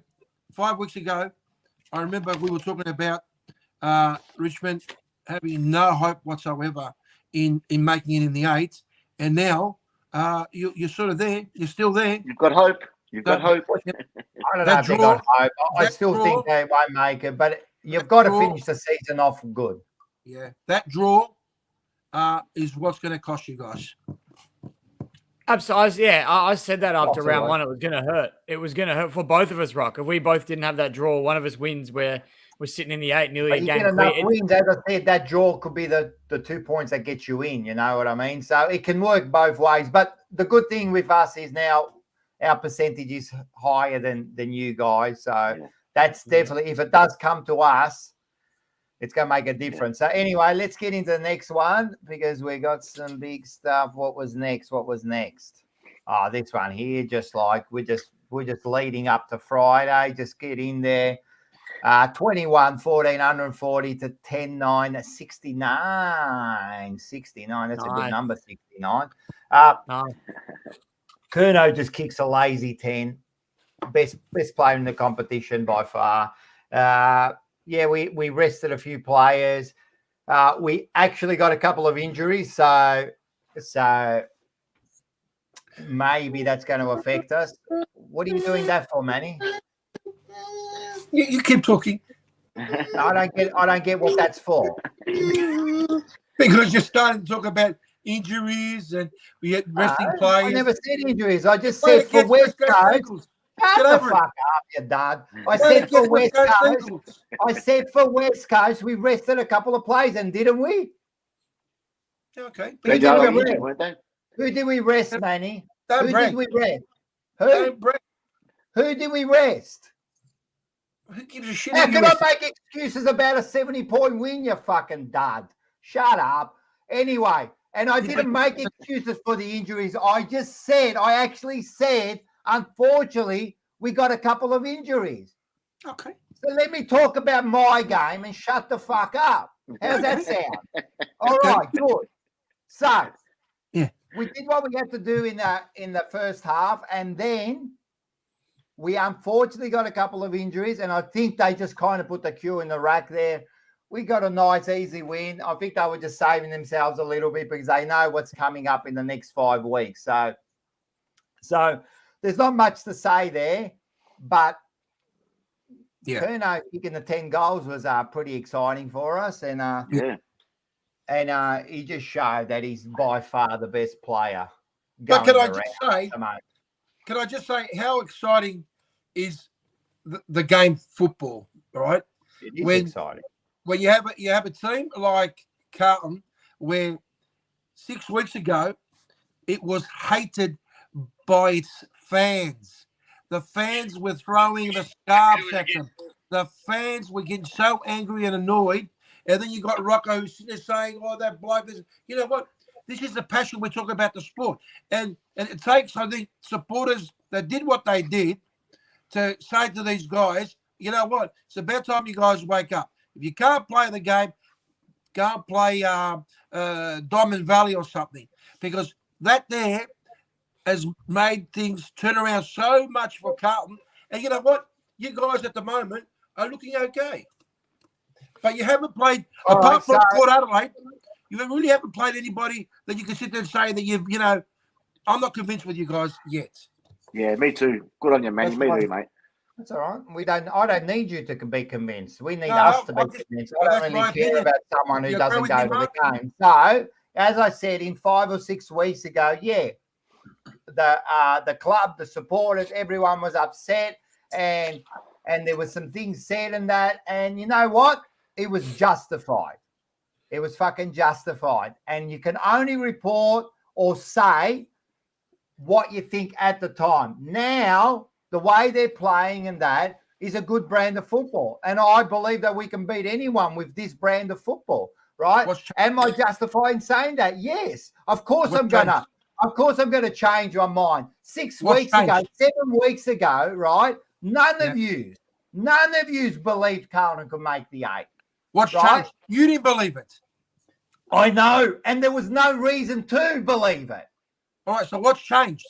I remember we were talking about Richmond having no hope whatsoever in making it in the 8, and now you're sort of there. You're still there. You've got hope. You've got hope. I don't know if they got hope. I still think they won't make it, but you've got to finish the season off good. Yeah, that draw is what's going to cost you guys. Absolutely. Yeah, I said that after round 1. It was going to hurt. It was going to hurt for both of us, Rock. If we both didn't have that draw, one of us wins, we're sitting in the 8, nearly a game. Enough wins, as I said, that draw could be the 2 points that get you in. You know what I mean? So it can work both ways. But the good thing with us is now our percentage is higher than you guys. So that's definitely, if it does come to us, it's going to make a difference. So anyway, let's get into the next one because we got some big stuff. What was next? Oh, this one here, just like we're just leading up to Friday. Just get in there. 21, 1,440 to 10-9, 69. 69. That's a good number, 69. Curnow just kicks a lazy 10. Best player in the competition by far. Yeah, we rested a few players. We actually got a couple of injuries, so maybe that's going to affect us. What are you doing that for, Manni? You keep talking. I don't get what that's for. Because you're starting to talk about injuries and we had resting players. I never said injuries. I just Play said for against West Coast Coast. Eagles. Shut Get the over it. fuck up, you dad. I Play said for against West Coast. Eagles. I said for West Coast, we rested a couple of players, and didn't we? Okay. Who They did we injured, rest? weren't they? Who did we rest, Manny? Don't Who brag. did we rest? Who? Don't brag. Who did we rest? Who gives a shit? How who you can I rest? make excuses about a 70-point win, you fucking dad? Shut up. Anyway, and I didn't make excuses for the injuries. I actually said, unfortunately, we got a couple of injuries. Okay. So let me talk about my game and shut the fuck up. How's that sound? All right, good. So, yeah, we did what we had to do in the first half, and then we unfortunately got a couple of injuries, and I think they just kind of put the cue in the rack there. We got a nice, easy win. I think they were just saving themselves a little bit because they know what's coming up in the next 5 weeks. So there's not much to say there, but Curnow kicking the 10 goals was pretty exciting for us, and he just showed that he's by far the best player. But can I just say how exciting is the game football, right? It is exciting. When you have a team like Carlton, where 6 weeks ago it was hated by its fans. The fans were throwing the scarves at them. The fans were getting so angry and annoyed. And then you got Rocco sitting there saying, "Oh, that bloke." You know what? This is the passion we're talking about the sport, and it takes, I think, supporters that did what they did to say to these guys, "You know what? It's about time you guys wake up. If you can't play the game, go and play Diamond Valley or something, because that there has made things turn around so much for Carlton. And you know what? You guys at the moment are looking okay, but you haven't played apart from Port Adelaide. You really haven't played anybody that you can sit there and say that you know. I'm not convinced with you guys yet. Yeah, me too. Good on you, man. Me too, mate. That's all right. I don't need you to be convinced. We need us to be convinced. I don't really care about someone who doesn't go to the game. So, as I said, in 5 or 6 weeks ago, the club, the supporters, everyone was upset, and there was some things said and that, and you know what? It was justified. It was fucking justified. And you can only report or say what you think at the time. Now, the way they're playing and that is a good brand of football. And I believe that we can beat anyone with this brand of football, right? Am I justified in saying that? Yes. Of course I'm gonna change my mind. 6 weeks ago, 7 weeks ago, right? None of you believed Carlton could make the 8. What's changed? You didn't believe it. I know, and there was no reason to believe it. All right, so what's changed?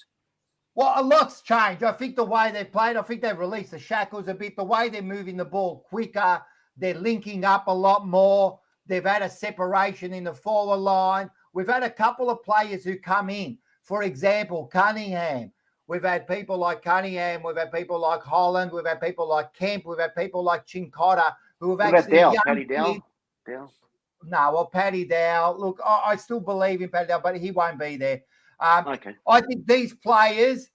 Well, a lot's changed. I think the way they played, I think they've released the shackles a bit, the way they're moving the ball quicker, they're linking up a lot more. They've had a separation in the forward line. We've had a couple of players who come in. For example, Cunningham. We've had people like Cunningham. We've had people like Holland. We've had people like Kemp. We've had people like Chincotta who have actually Paddy Dow? No, well, Paddy Dow. Look, I still believe in Paddy Dow, but he won't be there. Okay. I think these players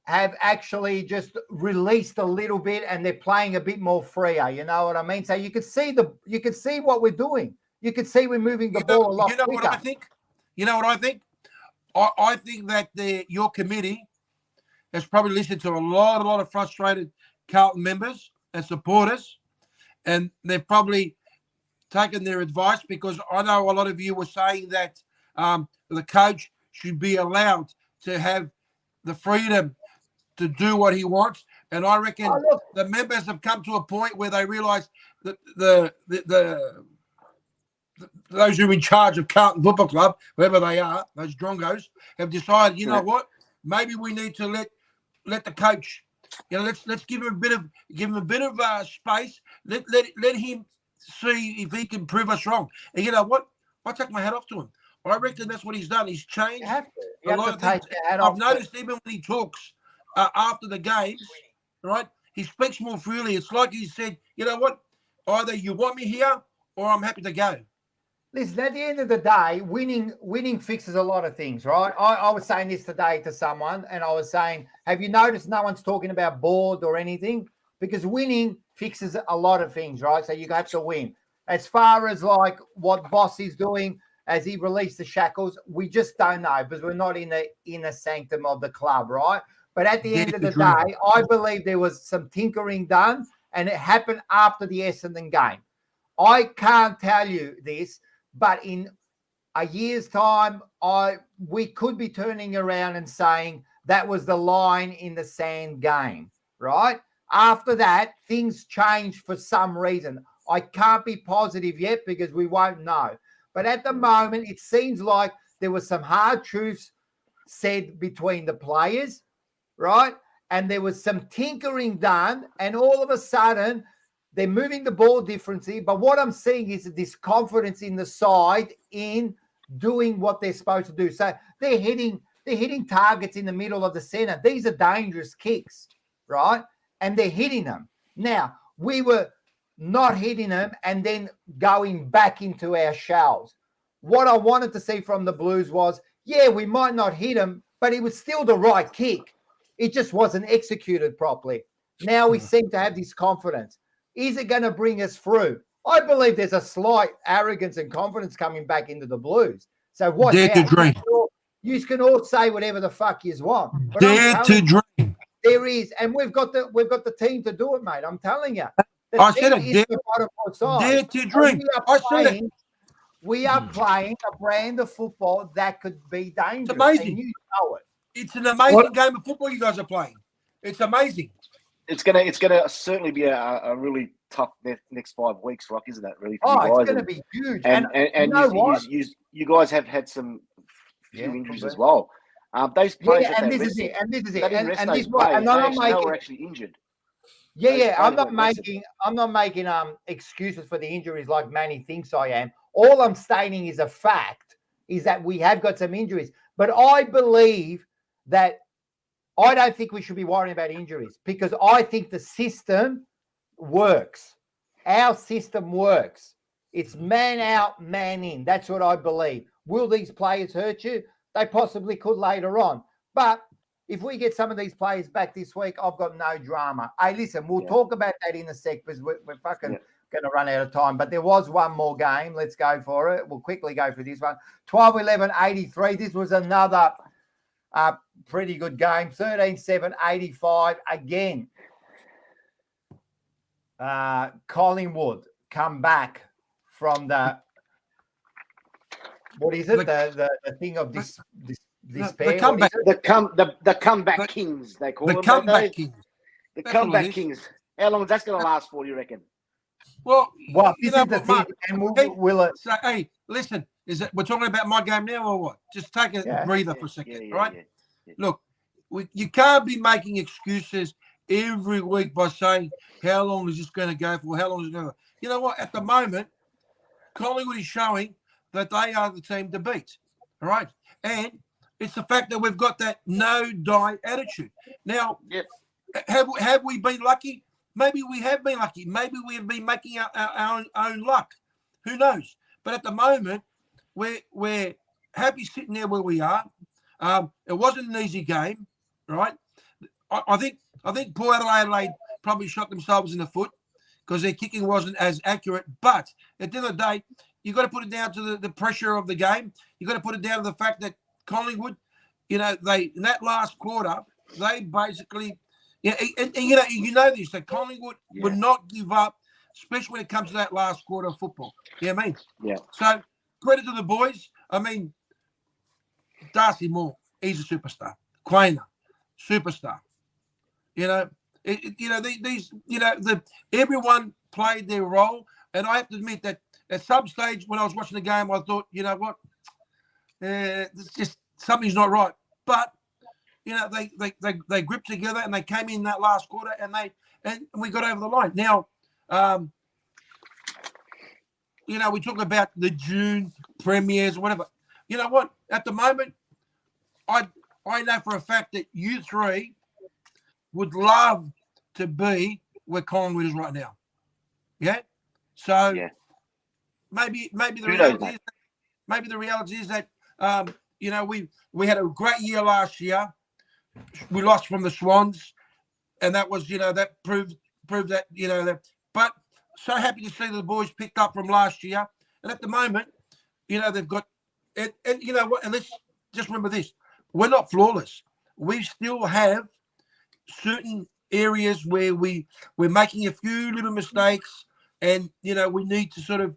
have actually just released a little bit, and they're playing a bit more freer. You know what I mean? So you can see what we're doing. You can see we're moving the ball a lot quicker. What I think? You know what I think? I think that your committee has probably listened to a lot of frustrated Carlton members and supporters, and they've probably taken their advice, because I know a lot of you were saying that the coach should be allowed to have the freedom to do what he wants. And I reckon the members have come to a point where they realise that those who are in charge of Carlton Football Club, whoever they are, those drongos, have decided, you know what, maybe we need to let the coach, you know, let's give him a bit of space. Let him see if he can prove us wrong. And you know what? I take my hat off to him. I reckon that's what he's done. He's changed a lot of things. I've noticed even when he talks after the games, right, he speaks more freely. It's like he said, you know what, either you want me here or I'm happy to go. Listen, at the end of the day, winning fixes a lot of things, right? I was saying this today to someone, and I was saying, have you noticed no one's talking about board or anything? Because winning fixes a lot of things, right? So you have to win. As far as like what Boss is doing as he released the shackles, we just don't know because we're not in the inner sanctum of the club, right? But at the end of the day, I believe there was some tinkering done, and it happened after the Essendon game. I can't tell you this, but in a year's time, we could be turning around and saying that was the line in the sand game, right? After that, things changed for some reason. I can't be positive yet because we won't know. But at the moment, it seems like there was some hard truths said between the players, right? And there was some tinkering done, and all of a sudden, they're moving the ball differently. But what I'm seeing is this confidence in the side in doing what they're supposed to do. So they're hitting targets in the middle of the center. These are dangerous kicks, right? And they're hitting them. Now, we were not hitting them and then going back into our shells. What I wanted to see from the Blues was, yeah, we might not hit them, but it was still the right kick. It just wasn't executed properly. Now we seem to have this confidence. Is it going to bring us through? I believe there's a slight arrogance and confidence coming back into the Blues. So watch out. You can all say whatever the fuck you want. But Dare to dream. There is, and we've got the team to do it, mate. I'm telling you. I said it. Dare to dream. We are playing a brand of football that could be dangerous. It's amazing. And you know it. It's an amazing game of football you guys are playing. It's amazing. It's gonna certainly be a really tough next 5 weeks, Rock, isn't it? Really, for you guys. It's going to be huge. And you know what? You guys have had some few injuries as well. Those players, and this is it. And this players, were actually injured. I'm not making excuses for the injuries like Manni thinks I am. All I'm stating is a fact is that we have got some injuries, but I believe that. I don't think we should be worrying about injuries because I think the system works. Our system works. It's man out, man in. That's what I believe. Will these players hurt you? They possibly could later on. But if we get some of these players back this week, I've got no drama. Hey, listen, we'll talk about that in a sec because we're fucking going to run out of time. But there was one more game. Let's go for it. We'll quickly go for this one. 12-11-83. This was another... pretty good game. 13-7-85 again. Collingwood come back from the what is it? The thing of this the comeback. The comeback kings, they call them. The comeback kings. The comeback kings. How long is that going to last for, you reckon? Well, this is the thing. And will it? So, hey, listen, we're talking about my game now or what? Just take a breather for a second, right? Yeah. Look, you can't be making excuses every week by saying, how long is this going to go for? How long is it going to go? You know what? At the moment, Collingwood is showing that they are the team to beat, all right? And it's the fact that we've got that no-die attitude. Now, have we been lucky? Maybe we have been lucky. Maybe we have been making our own luck. Who knows? But at the moment, we're happy sitting there where we are. It wasn't an easy game, right? I think Port Adelaide probably shot themselves in the foot because their kicking wasn't as accurate. But at the end of the day, you've got to put it down to the pressure of the game. You've got to put it down to the fact that Collingwood, in that last quarter, they basically, and you know this, that Collingwood would not give up, especially when it comes to that last quarter of football. You know what I mean? Yeah. So credit to the boys. I mean, Darcy Moore, he's a superstar. Quainer, superstar. Everyone played their role, and I have to admit that at some stage when I was watching the game, I thought, you know what, it's just something's not right. But they gripped together and they came in that last quarter and we got over the line. Now, we talk about the June premieres or whatever. You know what? At the moment, I know for a fact that you three would love to be where Collingwood is right now. Yeah? So maybe the Who knows, reality mate? is maybe the reality is that we had a great year last year. We lost from the Swans, and that was that proved that that. But so happy to see the boys picked up from last year, and at the moment, they've got and you know what? And let's just remember this: we're not flawless. We still have certain areas where we're making a few little mistakes, and we need to sort of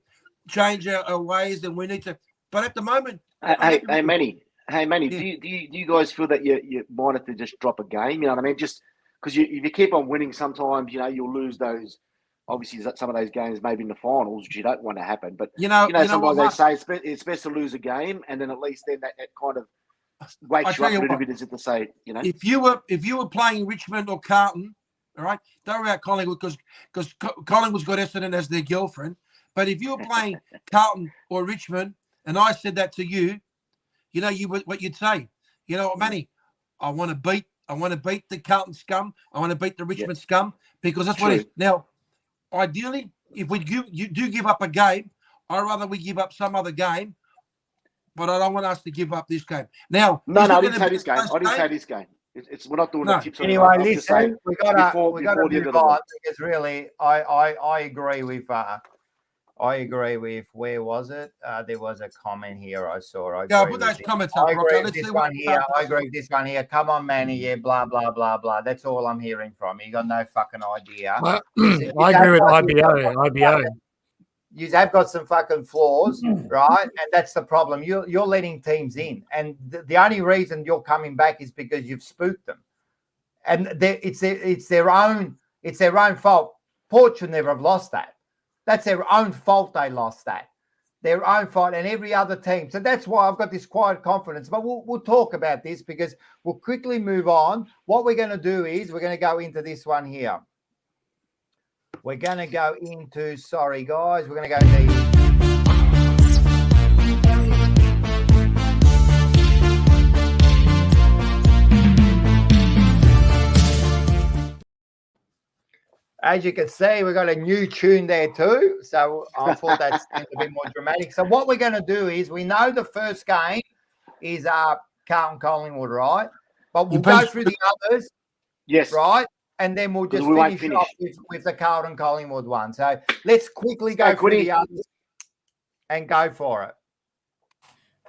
change our ways, and we need to. But at the moment, Hey, Manni. Hey, Manni, Yeah. do you guys feel that you might have to just drop a game? You know what I mean? Just because if you keep on winning, sometimes you'll lose those. Obviously, some of those games maybe in the finals, which you don't want to happen. But sometimes they say it's best to lose a game, and then at least then that kind of wakes you up a little bit, as if to say, If you were playing Richmond or Carlton, all right, don't worry about Collingwood because Collingwood's got Essendon as their girlfriend. But if you were playing Carlton or Richmond, and I said that to you, what you'd say, Manni, I want to beat the Carlton scum. I want to beat the Richmond scum because that's what it is. Now, ideally, if you do give up a game, I'd rather we give up some other game, but I don't want us to give up this game. Now, no, I didn't say this game. I didn't say this game. We're not doing the tips. Anyway, listen, we got to move on because really, I agree with. I agree with. Where was it? There was a comment here I saw. Put those comments up, Rocco. Let's see what here. I agree with this one here. Come on, Manni. Yeah, blah blah blah blah. That's all I'm hearing from you. You got no fucking idea. I agree with IBO. You have got some fucking flaws, right? And that's the problem. You're letting teams in, and the only reason you're coming back is because you've spooked them, and it's their own fault. Port should never have lost that. That's their own fault. They lost that. Their own fault, and every other team. So that's why I've got this quiet confidence. But we'll talk about this because we'll quickly move on. What we're going to do is we're going to go into this one here. We're going to go into. Sorry, guys. We're going to go into. As you can see, we've got a new tune there too. So I thought that's a bit more dramatic. So what we're going to do is we know the first game is Carlton Collingwood, right? But we'll go through the others. Yes. Right? And then we'll just finish off with the Carlton Collingwood one. So let's quickly go through the others and go for it.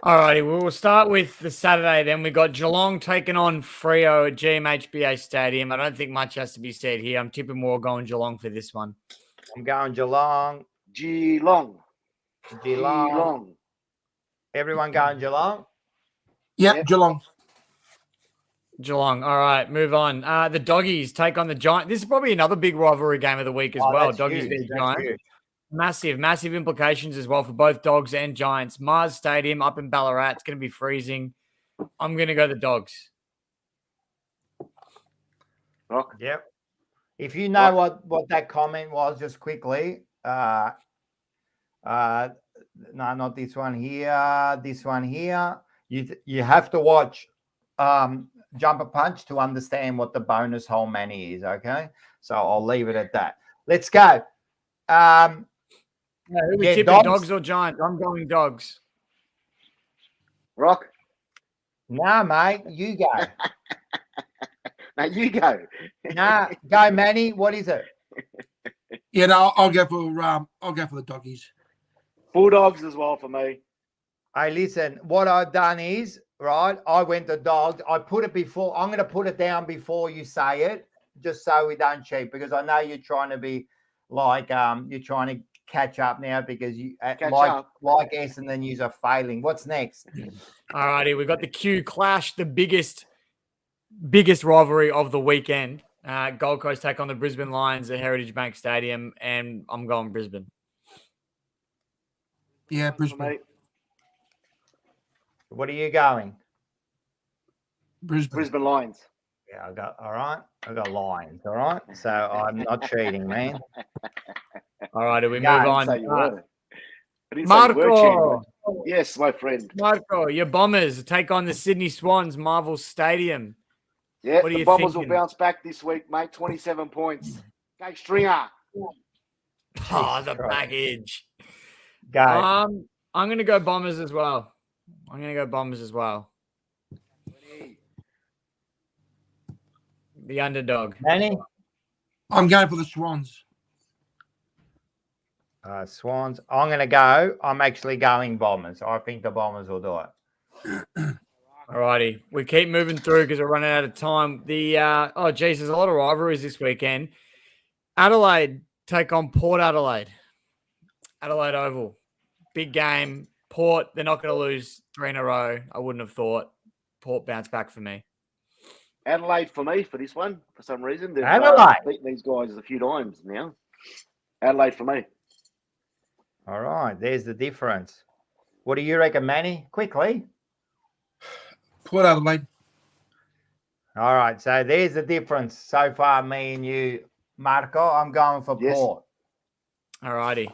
All righty, we'll start with the Saturday then. We got Geelong taking on Freo at GMHBA Stadium. I don't think much has to be said here. I'm tipping more going Geelong for this one. I'm going Geelong. Geelong. Everyone going Geelong? Yep, Geelong. Geelong. All right, move on. The Doggies take on the Giants. This is probably another big rivalry game of the week as well. Doggies v Giants. Massive implications as well for both Dogs and Giants. Mars Stadium up in Ballarat. It's going to be freezing. I'm going to go the Dogs. Rock. Yep. If you know what that comment was, just quickly. No, not this one here. This one here. You have to watch Jumper Punch to understand what the bonus hole Manni is. Okay, so I'll leave it at that. Let's go. Who we tipping, Dogs or Giants? I'm going Dogs. Rock? No, mate. You go. Mate, you go. No, go, Manni. What is it? Yeah, no, I'll go for the Doggies. Bulldogs as well for me. Hey, listen. What I've done is I went to Dogs. I put it before. I'm going to put it down before you say it, just so we don't cheat, because I know you're trying to be like you're trying to catch up now because you like Essendon yous are failing. What's next? All righty, we got the Q Clash, the biggest rivalry of the weekend. Gold Coast take on the Brisbane Lions at Heritage Bank Stadium, and I'm going Brisbane. Yeah, Brisbane. What are you going? Brisbane Lions. Yeah, I got Lions. All right, so I'm not cheating, man. All right, we move on. Marco. Yes, my friend. Marco, your Bombers take on the Sydney Swans, Marvel Stadium. Yeah, the Bombers will bounce back this week, mate. 27 points. Go Stringer. Oh, the baggage. Go. I'm going to go Bombers as well. The underdog. Manny? I'm going for the Swans. Swans. I'm actually going Bombers. I think the Bombers will do it. Alrighty. We keep moving through because we're running out of time. There's a lot of rivalries this weekend. Adelaide take on Port Adelaide. Adelaide Oval. Big game. Port, they're not going to lose 3 in a row. I wouldn't have thought. Port bounce back for me. Adelaide for me for this one, for some reason. They've Adelaide. beaten these guys a few times now. Adelaide for me. All right, there's the difference. What do you reckon, Manny? Quickly. Port Adelaide. All right, so there's the difference so far, me and you, Marco. I'm going for Port. All righty.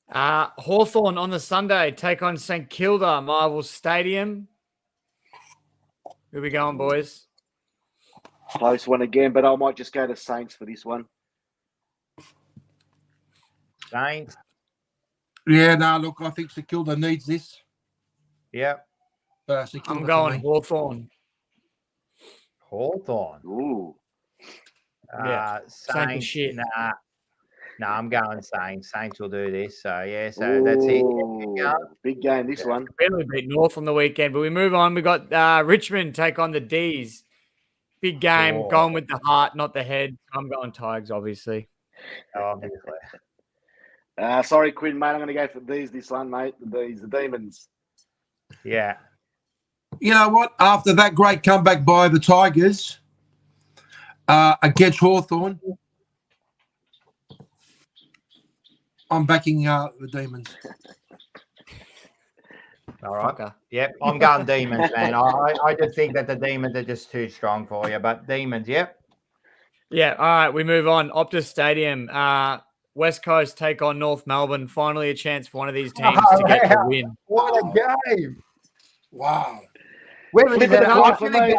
Hawthorn on the Sunday take on St Kilda, Marvel Stadium. Who we going, boys? Close one again, but I might just go to Saints for this one. Saints. Yeah, no, look, I think St Kilda needs this. Yep. St Kilda I'm going Hawthorn. Hawthorn. Ooh. Same shit. Nah, I'm going Saints. Saints will do this. So, that's it. Yeah, big game, this one. Barely beat North on the weekend, but we move on. We got Richmond take on the D's. Big game, going with the heart, not the head. I'm going Tigers, obviously. Obviously. Sorry, Quinn, mate. I'm going to go for these this one, mate. The Demons. Yeah. You know what? After that great comeback by the Tigers against Hawthorn, I'm backing the Demons. All right. Yep. I'm going Demons, man. I just think that the Demons are just too strong for you. But Demons, yep. Yeah. All right. We move on. Optus Stadium. West Coast take on North Melbourne. Finally, a chance for one of these teams to get the win. What a game! Wow. Where was Flip it up for me.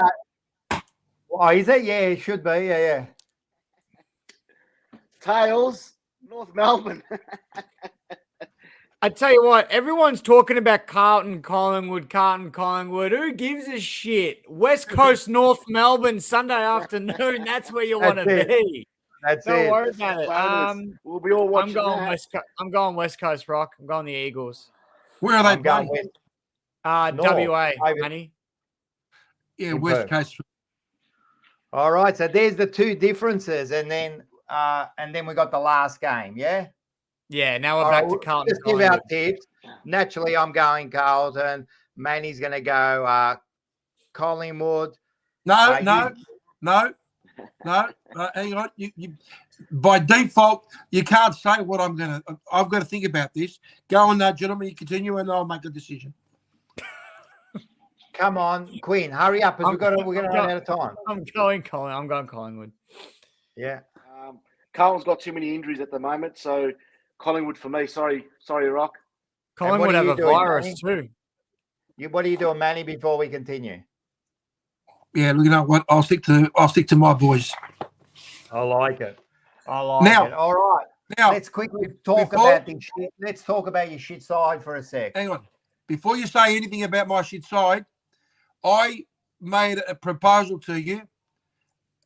Oh, is it? Yeah, it should be. Yeah. Tails, North Melbourne. I tell you what, everyone's talking about Carlton, Collingwood. Who gives a shit? West Coast, North Melbourne, Sunday afternoon. That's where you want to be. That's Don't it. worry about it. We'll be all watching I'm going West Coast, Rock. I'm going the Eagles. Where are they playing? WA, Manny. Yeah, West Coast. All right, so there's the two differences, and then we got the last game. Yeah. Yeah. Now we're back to Carlton. Let's give our tips. Naturally, I'm going Carlton. Manny's going to go Collingwood. No. Hang on. You by default, you can't say what I'm going to. I've got to think about this. Go on, gentlemen. You continue, and I'll make a decision. Come on, Queen, hurry up, because we're going to run out of time. I'm going Collingwood. Yeah. Carlton's got too many injuries at the moment, so Collingwood for me. Sorry, Rock. Collingwood have a virus too. What are you doing, Manny, before we continue? Yeah, look, you know what? I'll stick to my boys. I like it. All right. Now, let's quickly talk about this shit. Let's talk about your shit side for a sec. Hang on. Before you say anything about my shit side, I made a proposal to you.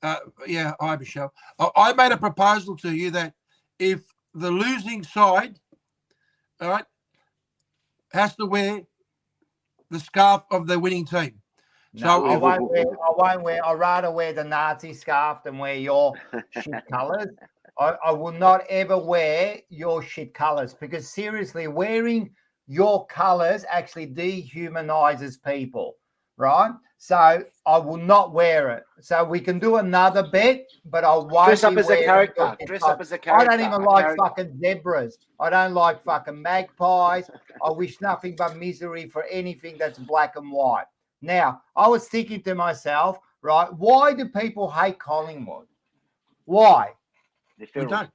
Hi, Michelle. I made a proposal to you that if the losing side, all right, has to wear the scarf of the winning team. No, I won't wear. I'd rather wear the Nazi scarf than wear your shit colours. I will not ever wear your shit colours, because seriously, wearing your colours actually dehumanizes people, right? So I will not wear it. So we can do another bet, but I won't dress up as a character. I don't even like fucking zebras. I don't like fucking magpies. I wish nothing but misery for anything that's black and white. Now, I was thinking to myself, right, why do people hate Collingwood? Why? We don't.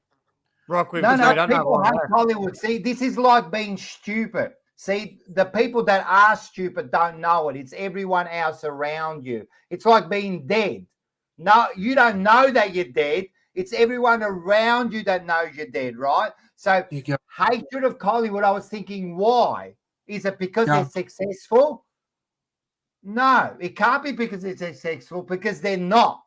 Rock, people hate Collingwood. See, this is like being stupid. See, the people that are stupid don't know it. It's everyone else around you. It's like being dead. No, you don't know that you're dead. It's everyone around you that knows you're dead, right? So hatred of Collingwood, I was thinking, why? Is it because they're successful? No, it can't be because they're successful, because they're not.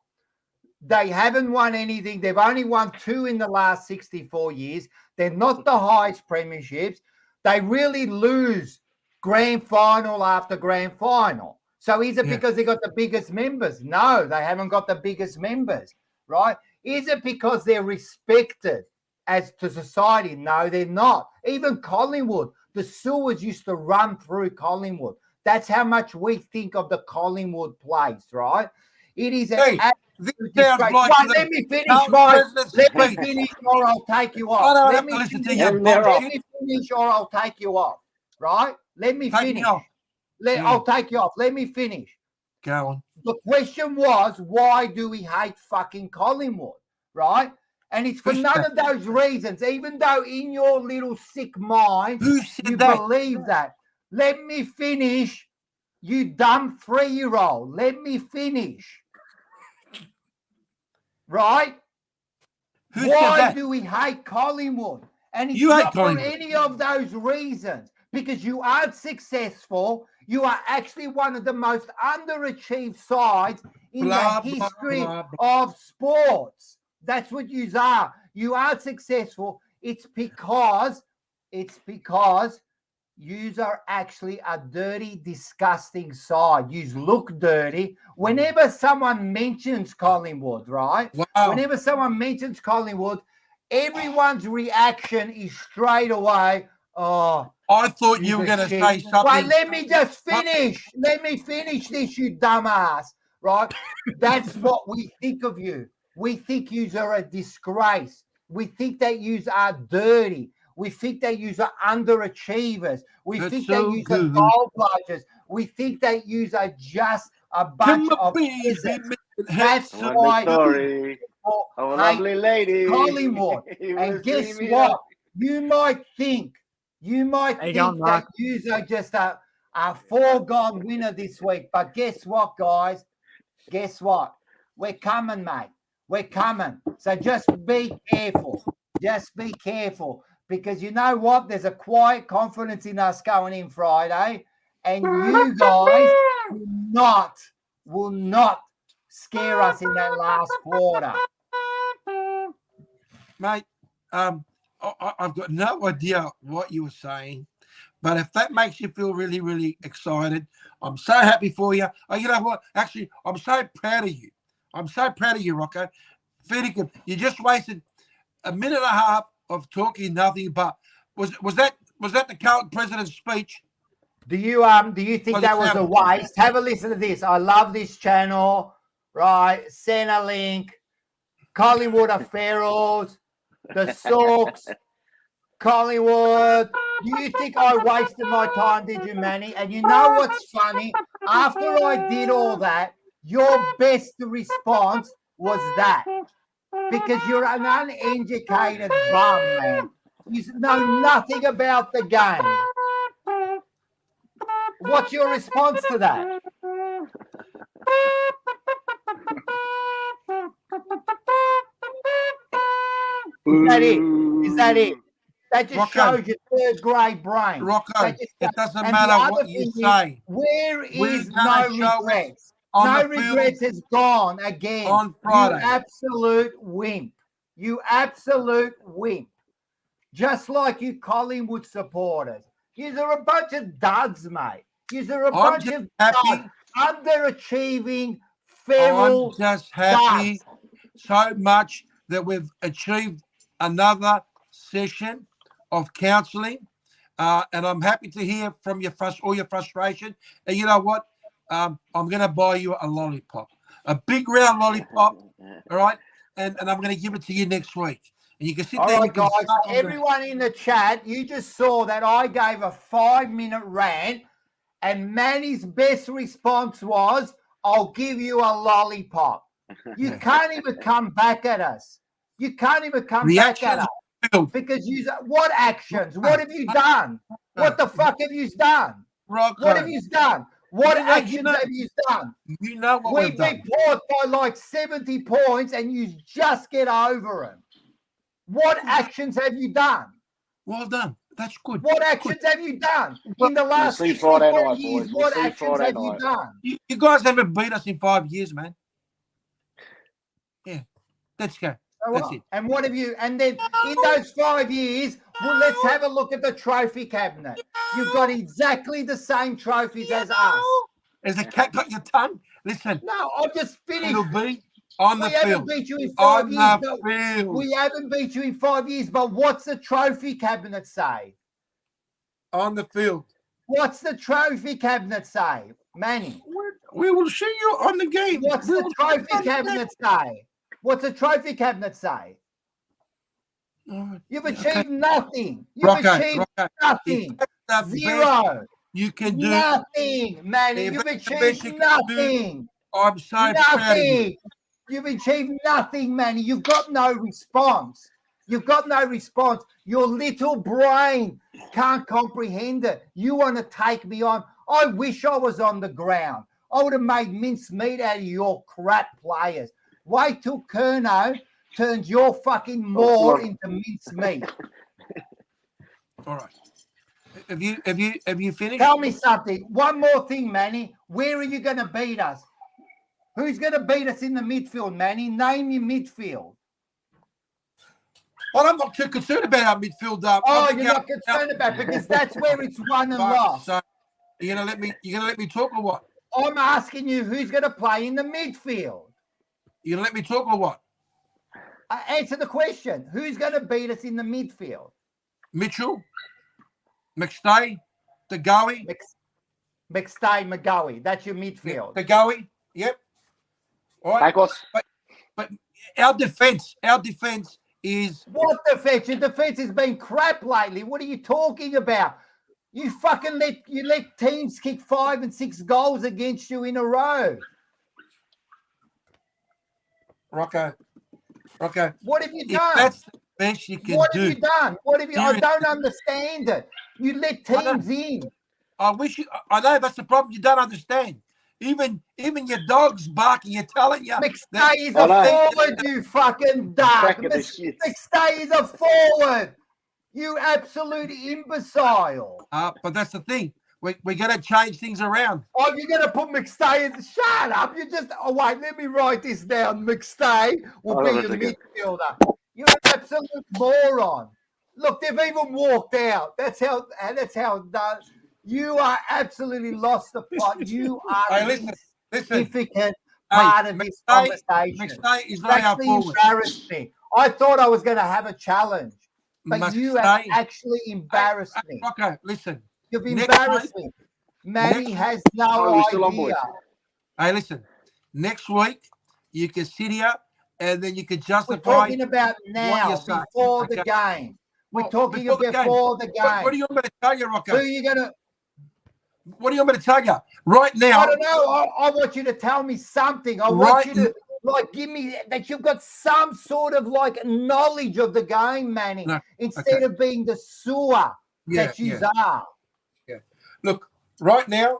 They haven't won anything. They've only won 2 in the last 64 years. They're not the highest premierships. They really lose grand final after grand final. So is it because they got the biggest members? No, they haven't got the biggest members, right? Is it because they're respected as to society? No, they're not. Even Collingwood, the sewers used to run through Collingwood. That's how much we think of the Collingwood place, right? It is an absolute disgrace. Like let me finish, Mike. Let me finish or I'll take you off. I don't let have me to listen finish. to you. Let me finish or I'll take you off, right? Let me finish. I'll take you off. Let me finish. Go on. The question was, why do we hate fucking Collingwood, right? And it's for none of those reasons, even though in your little sick mind, you believe that. Let me finish, you dumb 3-year-old. Let me finish. Right? Why do we hate Collingwood? And it's not for any of those reasons, because you aren't successful. You are actually one of the most underachieved sides in the history of sports. That's what you are. You are successful. It's because you are actually a dirty, disgusting side. You look dirty. Whenever someone mentions Collingwood, right? Wow. Whenever someone mentions Collingwood, everyone's reaction is straight away, oh, I thought you were going to say something. Wait, let me just finish. Let me finish this, you dumbass, right? That's what we think of you. We think you are a disgrace. We think that you are dirty. We think that you are underachievers. We think that you are gold players. We think that you are just a bunch of peasants. That's why a lovely lady. Collingwood. And guess what? You might think that you are just a foregone winner this week. But guess what, guys? Guess what? We're coming, mate. We're coming. So just be careful. Just be careful. Because you know what? There's a quiet confidence in us going in Friday. And you guys will not scare us in that last quarter. Mate, I've got no idea what you were saying. But if that makes you feel really, really excited, I'm so happy for you. Oh, you know what? Actually, I'm so proud of you. I'm so proud of you, Rocco. Very good. You just wasted a minute and a half of talking nothing but was that the Carlton president's speech? Do you think that was a waste? Have a listen to this. I love this channel, right? Send a link. Collingwood are ferals, the Sooks, Collingwood. Do you think I wasted my time, did you, Manni? And you know what's funny? After I did all that, your best response was that. Because you're an uneducated bum, man. You know nothing about the game. What's your response to that? Is that it? Is that it? That just Rocco, shows your third grade brain. Rocco, it doesn't matter what you say. Where is no regrets? No regrets has gone again. On Friday. You absolute wimp. You absolute wimp. Just like you Collingwood supporters. You're a bunch of duds, mate. You're a bunch of duds. Underachieving, feral I'm just happy duds. so much that we've achieved another session of counselling. And I'm happy to hear from all your frustration. And you know what? I'm going to buy you a lollipop, a big round lollipop, all right? And I'm going to give it to you next week. And you can sit there. All right, guys, everyone in the chat, you just saw that I gave a 5-minute rant, and Manni's best response was, I'll give you a lollipop. You can't even come back at us. You can't even come back at us. Because what actions? What have you done? What the fuck have you done? Rocco. What have you done? What You know- actions you know- have you done? You know what We've we've done. been caught by like 70 points and you just get over them. What actions have you done? Well done. That's good. What actions have you done in the last see Friday 64 night, years? boys. We'll What see actions Friday have you night. done? You guys haven't beat us in 5 years, man. Yeah. Let's go. So That's what? it. And what have you? And then in those 5 years, well, let's have a look at the trophy cabinet. You've got exactly the same trophies as us. Has the cat got your tongue? Listen, No, I'll just finish. it'll be on the We haven't field. beat you in 5 On years. the But field. we haven't beat you in 5 years. But what's the trophy cabinet say? On the field. What's the trophy cabinet say, Manny? We will see you on the game. What's We the will trophy see you on the cabinet say? What's the trophy cabinet say? game. You've Okay. achieved nothing. You've Rocco, achieved Rocco, nothing. if that's the best Zero. you can do. Nothing, Manny. If You've that's the best achieved you can do, nothing. I'm so proud of you. Nothing. You've achieved nothing, Manny. You've got no response. You've got no response. Your little brain can't comprehend it. You want to take me on. I wish I was on the ground. I would have made mincemeat out of your crap players. Wait till Kerno turns your fucking maul into mincemeat. All right. Have you finished? Tell me something. One more thing, Manny. Where are you going to beat us? Who's going to beat us in the midfield, Manny? Name your midfield. Well, I'm not too concerned about our midfield. Oh, you're not concerned about it because that's where it's won and lost. So you're gonna let me talk or what? I'm asking you who's going to play in the midfield. You gonna let me talk or what? Answer the question. Who's going to beat us in the midfield? Mitchell, McStay, DeGoey, McStay, McGoey. That's your midfield. DeGoey. Yep. All right. Bakos. But our defense is What defense? Your defense has been crap lately. What are you talking about? You fucking let teams kick 5 and 6 goals against you in a row. Rocco. What have you If done? that's the best you can What do. have you done? What have you? I don't understand it. You let I don't- teams in. I wish you. I know that's the problem. You don't understand. Even your dog's barking. You're telling you. McStay is I a know. forward, you fucking duck. Crack of the shit. McStay is a forward. You absolute imbecile. But that's the thing. We're going to change things around. Oh, you're going to put McStay in. Shut up. You just. Oh, wait. Let me write this down. McStay will Hold be on a your second. midfielder. You're an absolute moron. Look, they've even walked out. That's how done. You are absolutely lost the plot. You are Hey, a listen. significant part of this conversation. McStay is It's not our actually forward. embarrassed me. I thought I was going to have a challenge, but you have McStay- actually embarrassed me. Rocco, listen. You've next embarrassed me. Manny next- has Oh, no we're still on, boys. idea. Hey, listen. Next week, you can sit here and then you can We're justify. talking about now, you're saying, before the okay? game. We're Well, talking before the before the What do game. you want me to tell you, Who Rocco? are you going to? What do you want me to tell you? Right now. I don't know. I want you to tell me something. I Right want you to give me that you've got some sort of knowledge of the game, Manny, No, instead okay. of being the sewer that you are. Look, right now,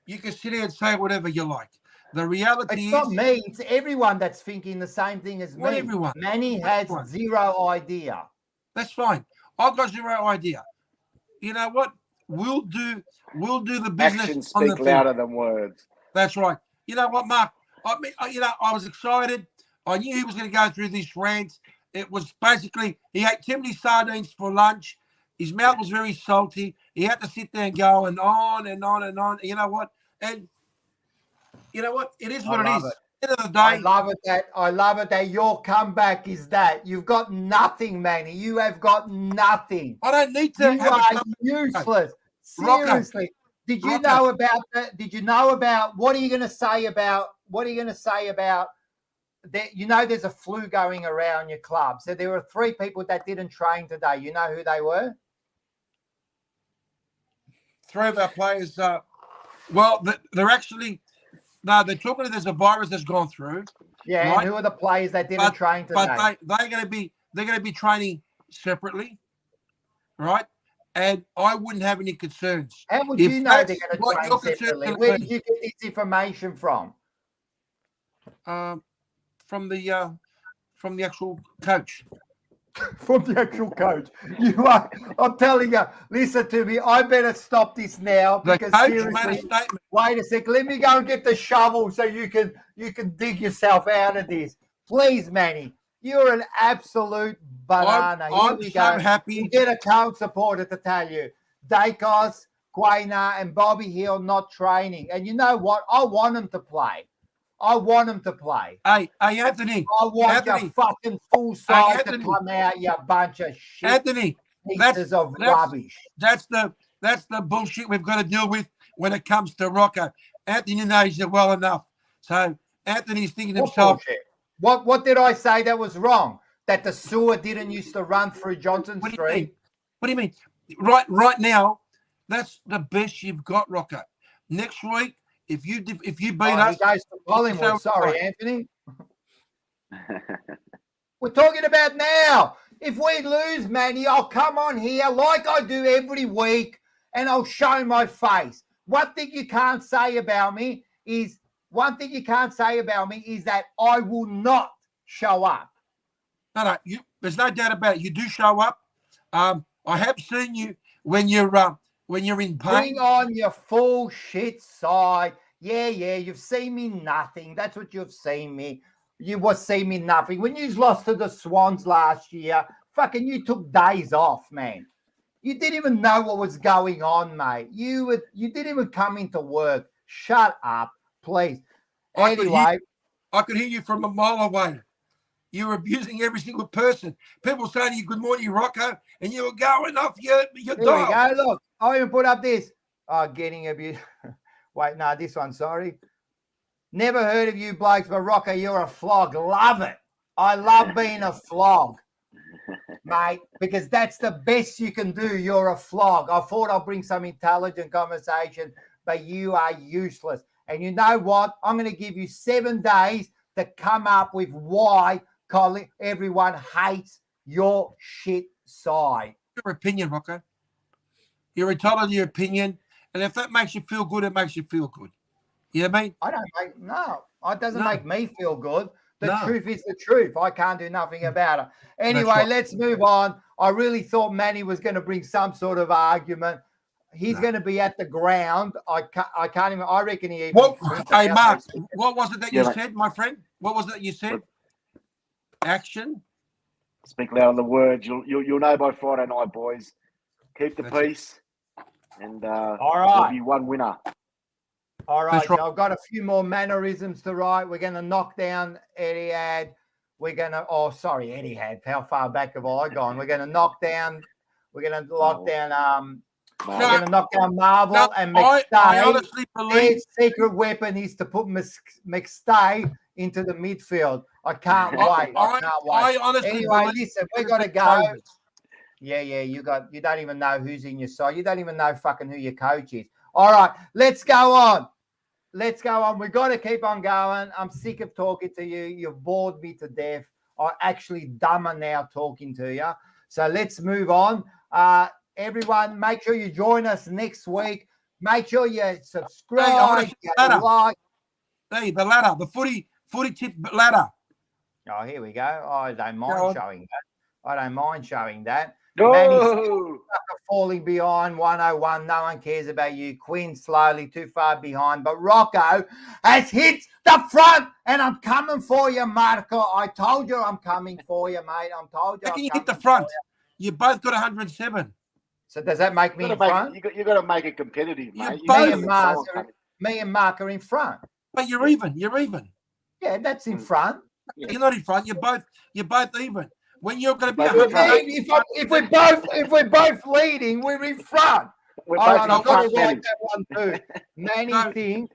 you can sit here and say whatever you like. The reality It's is, not me. It's everyone that's thinking the same thing as Not me. everyone. Manny has Everyone. zero idea. that's fine. I've got zero idea. You know what? We'll do the business Actions on the speak field. louder than words. That's right. You know what, Mark? I mean, I was excited. I knew he was going to go through this rant. It was basically he ate too many sardines for lunch. His mouth was very salty. He had to sit there and go and on and on and on. You know what? And you know what? It is what it love is. it. At the end of the I day, love it that your comeback is that. You've got nothing, Manny. You have got nothing. I don't need to You have a are comeback. useless. Rocco. Seriously. Did you Rocco. know about that? Did you know about what are you going to say about that? You know, there's a flu going around your club. So there were 3 people that didn't train today. You know who they were? 3 of our players. Well, they're actually they're talking there's a virus that's gone through. Yeah. Right. And who are the players that didn't train today? But they're going to be training separately, right? and I wouldn't have any concerns. How would If you know they're that's going to what train your concern separately? is Where gonna did you get this information from? From the actual coach. From the actual coach. You are. I'm telling you. Listen to me. I better stop this now The because coach made a seriously. statement. Wait a sec. Let me go and get the shovel so you can dig yourself out of this, please, Manny. You're an absolute banana. I'm Here we so go. happy. You get a Carlton supporter to tell you, Dacos, Quayna, and Bobby Hill not training. And you know what? I want them to play. I want them to play. Hey, Anthony. I want Anthony, your fucking full side to Anthony, come out, you bunch of shit Anthony, pieces of rubbish. That's the bullshit we've got to deal with when it comes to Rocco. Anthony knows you well enough. So Anthony's thinking to What himself, bullshit? What did I say that was wrong? That the sewer didn't used to run through Johnson what do you Street? mean? What do you mean? Right now, that's the best you've got, Rocco. Next week, if you beat us, he goes to Collingwood. Sorry, right. Anthony. We're talking about now. If we lose, Manny, I'll come on here like I do every week and I'll show my face. One thing you can't say about me is that I will not show up. No, there's no doubt about it. You do show up. I have seen you when you're in pain. Bring on your full shit side. Yeah, you've seen me nothing. That's what you've seen me. You was seen me nothing. When you lost to the Swans last year, fucking you took days off, man. You didn't even know what was going on, mate. You didn't even come into work. Shut up, please. Anyway. I could hear you from a mile away. You were abusing every single person. People saying to you, "Good morning, Rocco," and you were going off your Here dial. we go. Look, I even put up this. Oh, getting abused. Wait, no, this one, sorry. Never heard of you blokes, but Rocco, you're a flog. Love it. I love being a flog, mate, because that's the best you can do. You're a flog. I thought I'll bring some intelligent conversation, but you are useless. And you know what? I'm going to give you 7 days to come up with why everyone hates your shit side. Your opinion, Rocco. You're entitled to your opinion, and if that makes you feel good, it makes you feel good. You know what I mean? It doesn't make me feel good. The No. truth is the truth. I can't do nothing about it. Anyway, right. Let's move on. I really thought Manny was going to bring some sort of argument. He's going to be at the ground. I can't even. I reckon he. Hey, Mark, what was it that you said, my friend? What was it that you said? Action. Speak loud the words. You'll know by Friday night, boys. Keep the peace, and all right, there'll be one winner. All right, so I've got a few more mannerisms to write. We're going to knock down Etihad. We're going to. Oh, sorry, Etihad. How far back have I gone? We're going to knock down. We're going to lock down. We're going to knock down Marvel and McStay. I honestly believe their secret weapon is to put McStay into the midfield. I can't wait. I honestly anyway, believe listen, we got to go. Yeah, you don't even know who's in your side. You don't even know fucking who your coach is. All right, let's go on. We've got to keep on going. I'm sick of talking to you. You've bored me to death. I'm actually dumber now talking to you. So let's move on. Everyone, make sure you join us next week. Make sure you subscribe, like. Hey, the ladder, the footy tip ladder. Oh, here we go. I don't mind showing that. No. Manny's falling behind 101. No one cares about you. Quinn slowly, too far behind. But Rocco has hit the front, and I'm coming for you, Marco. I told you I'm coming for you, mate. How can you hit the front? You both got 107. So does that make me in front? You got to make it competitive, mate. Me and Mark are in front. But you're even. Yeah, that's in front. Yeah. You're not in front. You're both even. When you're going to be if we're both leading, we're in front. I've got to write that one too. Manny thinks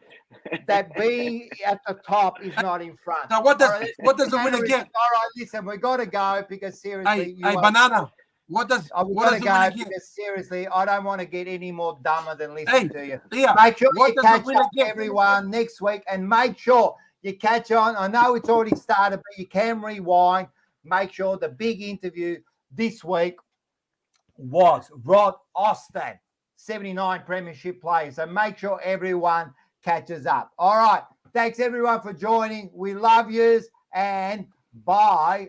that being at the top is not in front. Now what does the winner get? All right, listen, we got to go because seriously, hey, banana. What does the winner get? Because seriously, I don't want to get any more dumber than listening to you. Yeah. Make sure you catch up everyone next week, and make sure you catch on. I know it's already started, but you can rewind. Make sure the big interview this week was Rod Austin, 79 premiership players. So make sure everyone catches up. All right. Thanks everyone for joining. We love yous and bye.